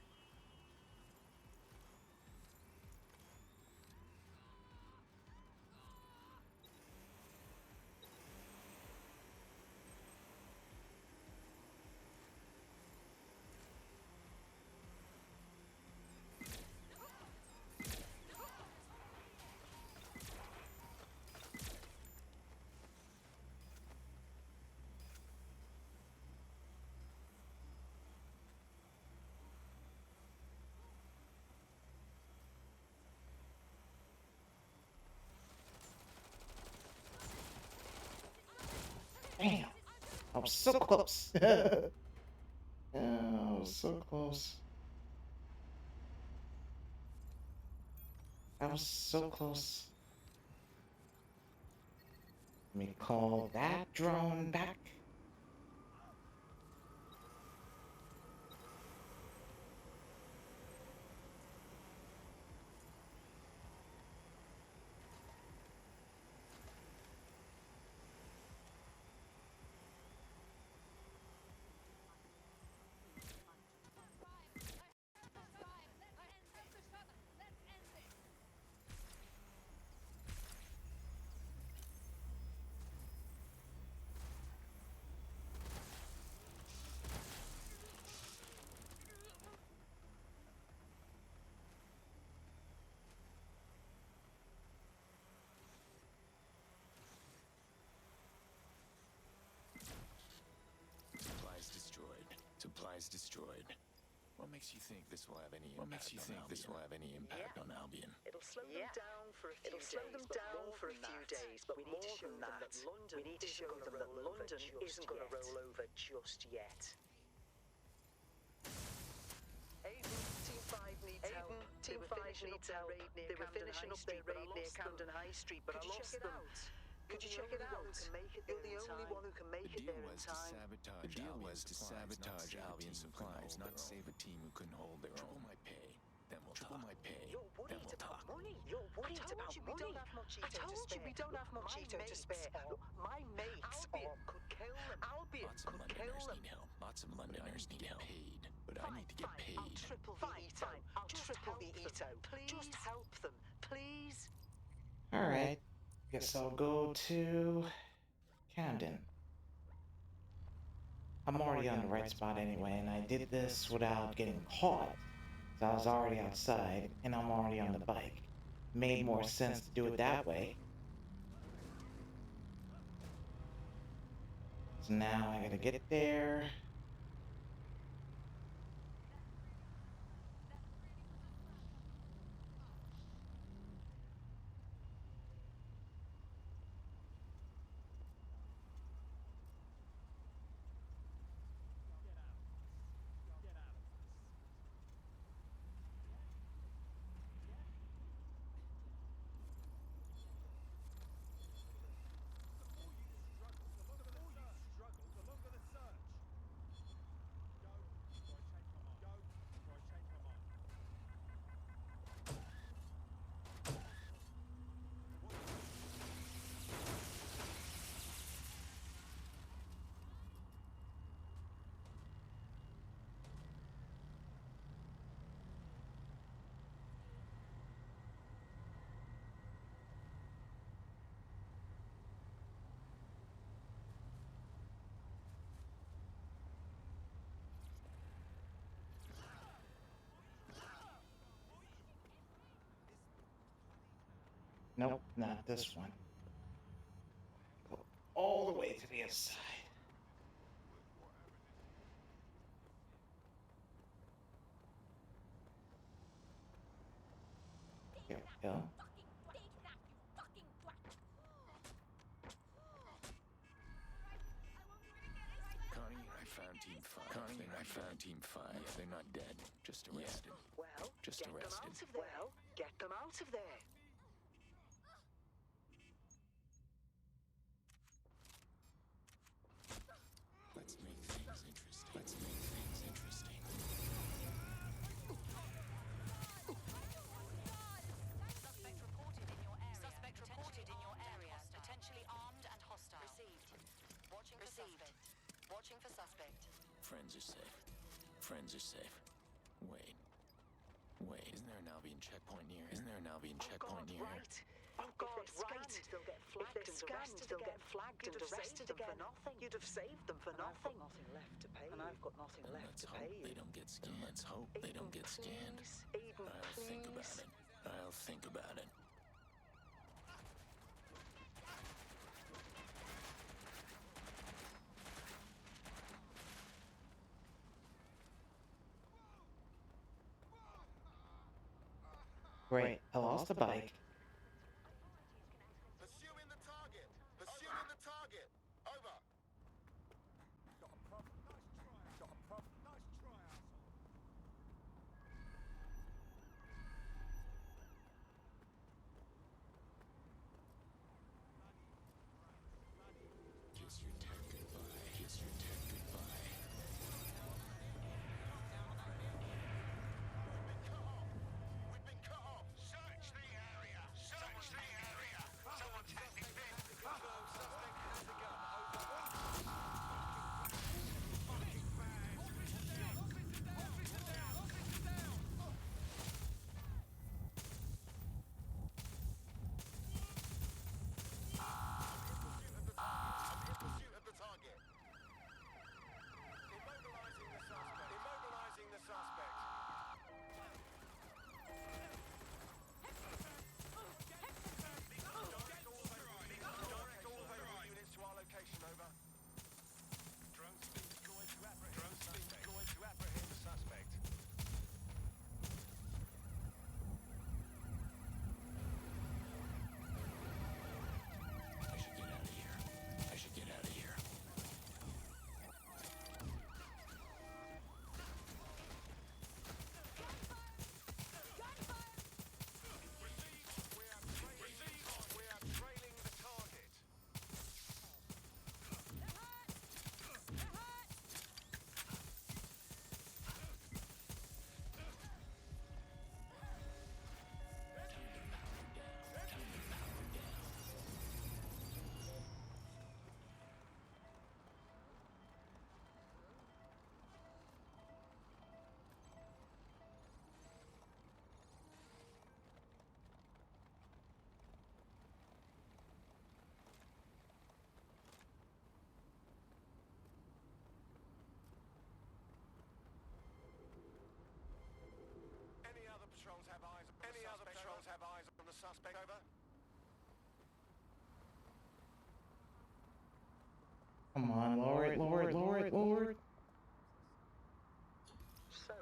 Damn, I was so close. Yeah, I was so close. I was so close. Let me call that drone back. Supplies destroyed. Supplies destroyed. What makes you think this will have any impact? What makes you think this will have any impact on Albion? It'll slow them down for a few days, but more than that, we need to show them that London isn't going to roll over just yet. Aiden, Team 5 needs help. Team 5 needs help. They were finishing up their raid near Camden High Street, but I lost them. Could you check it out? You're the only one who can make it there in time. The deal was to sabotage Albion's supplies, not save a team who couldn't hold their own. Triple my pay, then we'll triple my pay. You're worried about money. You're worried about money. I told you we don't have much Ito to spare. Look, my mates could kill them. Albion could kill them. Need help. Lots of Londoners need help. Paid, but I need to get paid. I'll triple the Ito. I'll triple the Ito. Just help them, please. All right. Guess I'll go to Camden. I'm already on the right spot anyway, and I did this without getting caught. So I was already outside, and I'm already on the bike. Made more sense to do it that way. So now I gotta get there. Nope, not this one. Go all the way to the other side. Here we go. Connie, I found Team 5. Connie, I found Team 5. Yeah, they're not dead. Just arrested. Well, Just get arrested. them out of there. Well, get them out of there. Let's make things interesting. Let's make things interesting. Suspect reported in your area. Potentially armed and hostile. Received. Watching for suspect. Watching for suspect. Friends are safe. Friends are safe. Wait. Wait. Isn't there an Albion checkpoint near? Isn't there an Albion checkpoint near? Right. Oh God, right. They'll get flagged and arrested. They'll get flagged and arrested again. For nothing. You'd have saved them for nothing. I've got nothing left to pay. And I've got nothing left to pay. They don't get scanned. Let's hope they don't get scanned. Aiden, I'll think about it. I'll think about it. Great, I lost the bike. Pursuing the target! Pursuing the target! Over! Got a problem? Nice try. Got a problem? Nice try, asshole. Kiss your tech goodbye. Kiss your tech goodbye. We've been cut off! Search the area! Come on, lower it, lower it, lower it, lower it. So,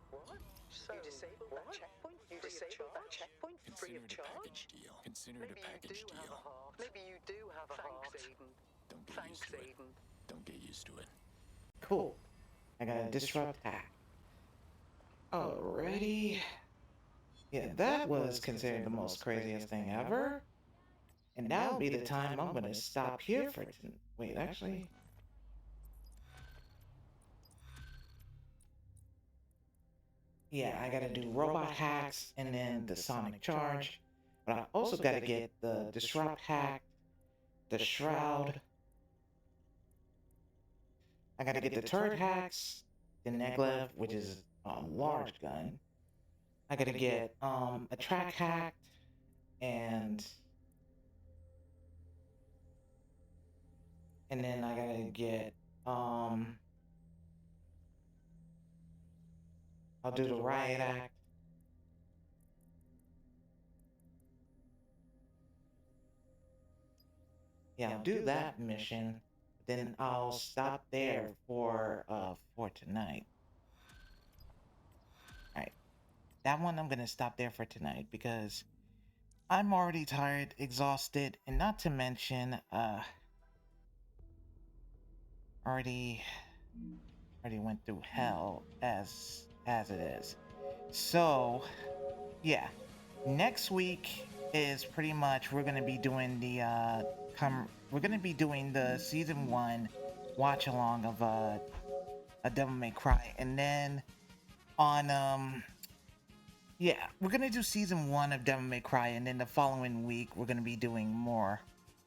what? So, you disabled that checkpoint? You disabled that checkpoint free of charge? Consider it a package deal. Maybe you do have a heart. Thanks, Aiden. Don't get Thanks, used to it. Aiden. Don't get used to it. Cool. I gotta disrupt hack. Alrighty. Yeah, that was considered the most craziest thing ever. And that'll be the time I'm gonna stop here for wait, actually. Yeah, I gotta do robot hacks and then the sonic charge. But I also gotta get the disrupt hack, the shroud. I gotta get the turret hacks, the neglev, which is a large gun. I gotta get a track hacked and then I gotta get I'll do the riot act. Yeah, I'll do that mission. Then I'll stop there for tonight. Alright. That one I'm gonna stop there for tonight because I'm already tired, exhausted, and not to mention already went through hell as it is. So yeah. Next week is pretty much we're gonna be doing the season 1 watch along of a Devil May Cry, and then on yeah, we're gonna do season 1 of Devil May Cry, and then the following week we're gonna be doing more,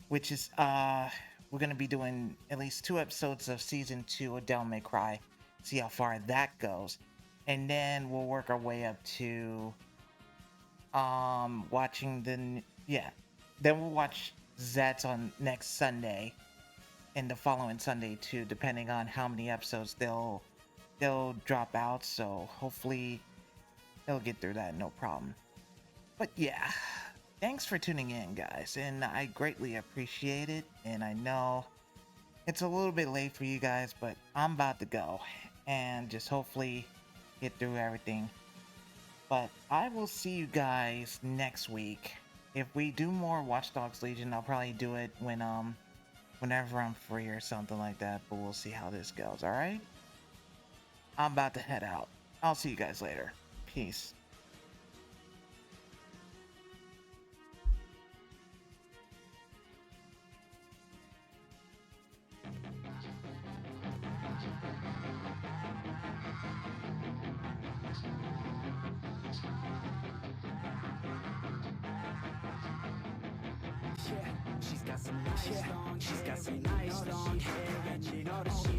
which is we're gonna be doing at least 2 episodes of season 2 of Devil May Cry, see how far that goes, and then we'll work our way up to watching then we'll watch Zets on next Sunday and the following Sunday too, depending on how many episodes they'll drop out. So hopefully they'll get through that, no problem. But yeah, thanks for tuning in, guys, and I greatly appreciate it. And I know it's a little bit late for you guys, but I'm about to go and just hopefully get through everything. But I will see you guys next week. If we do more Watch Dogs Legion, I'll probably do it whenever I'm free or something like that, but we'll see how this goes, alright? I'm about to head out. I'll see you guys later. Peace. She's got some nice long hair, and you know that she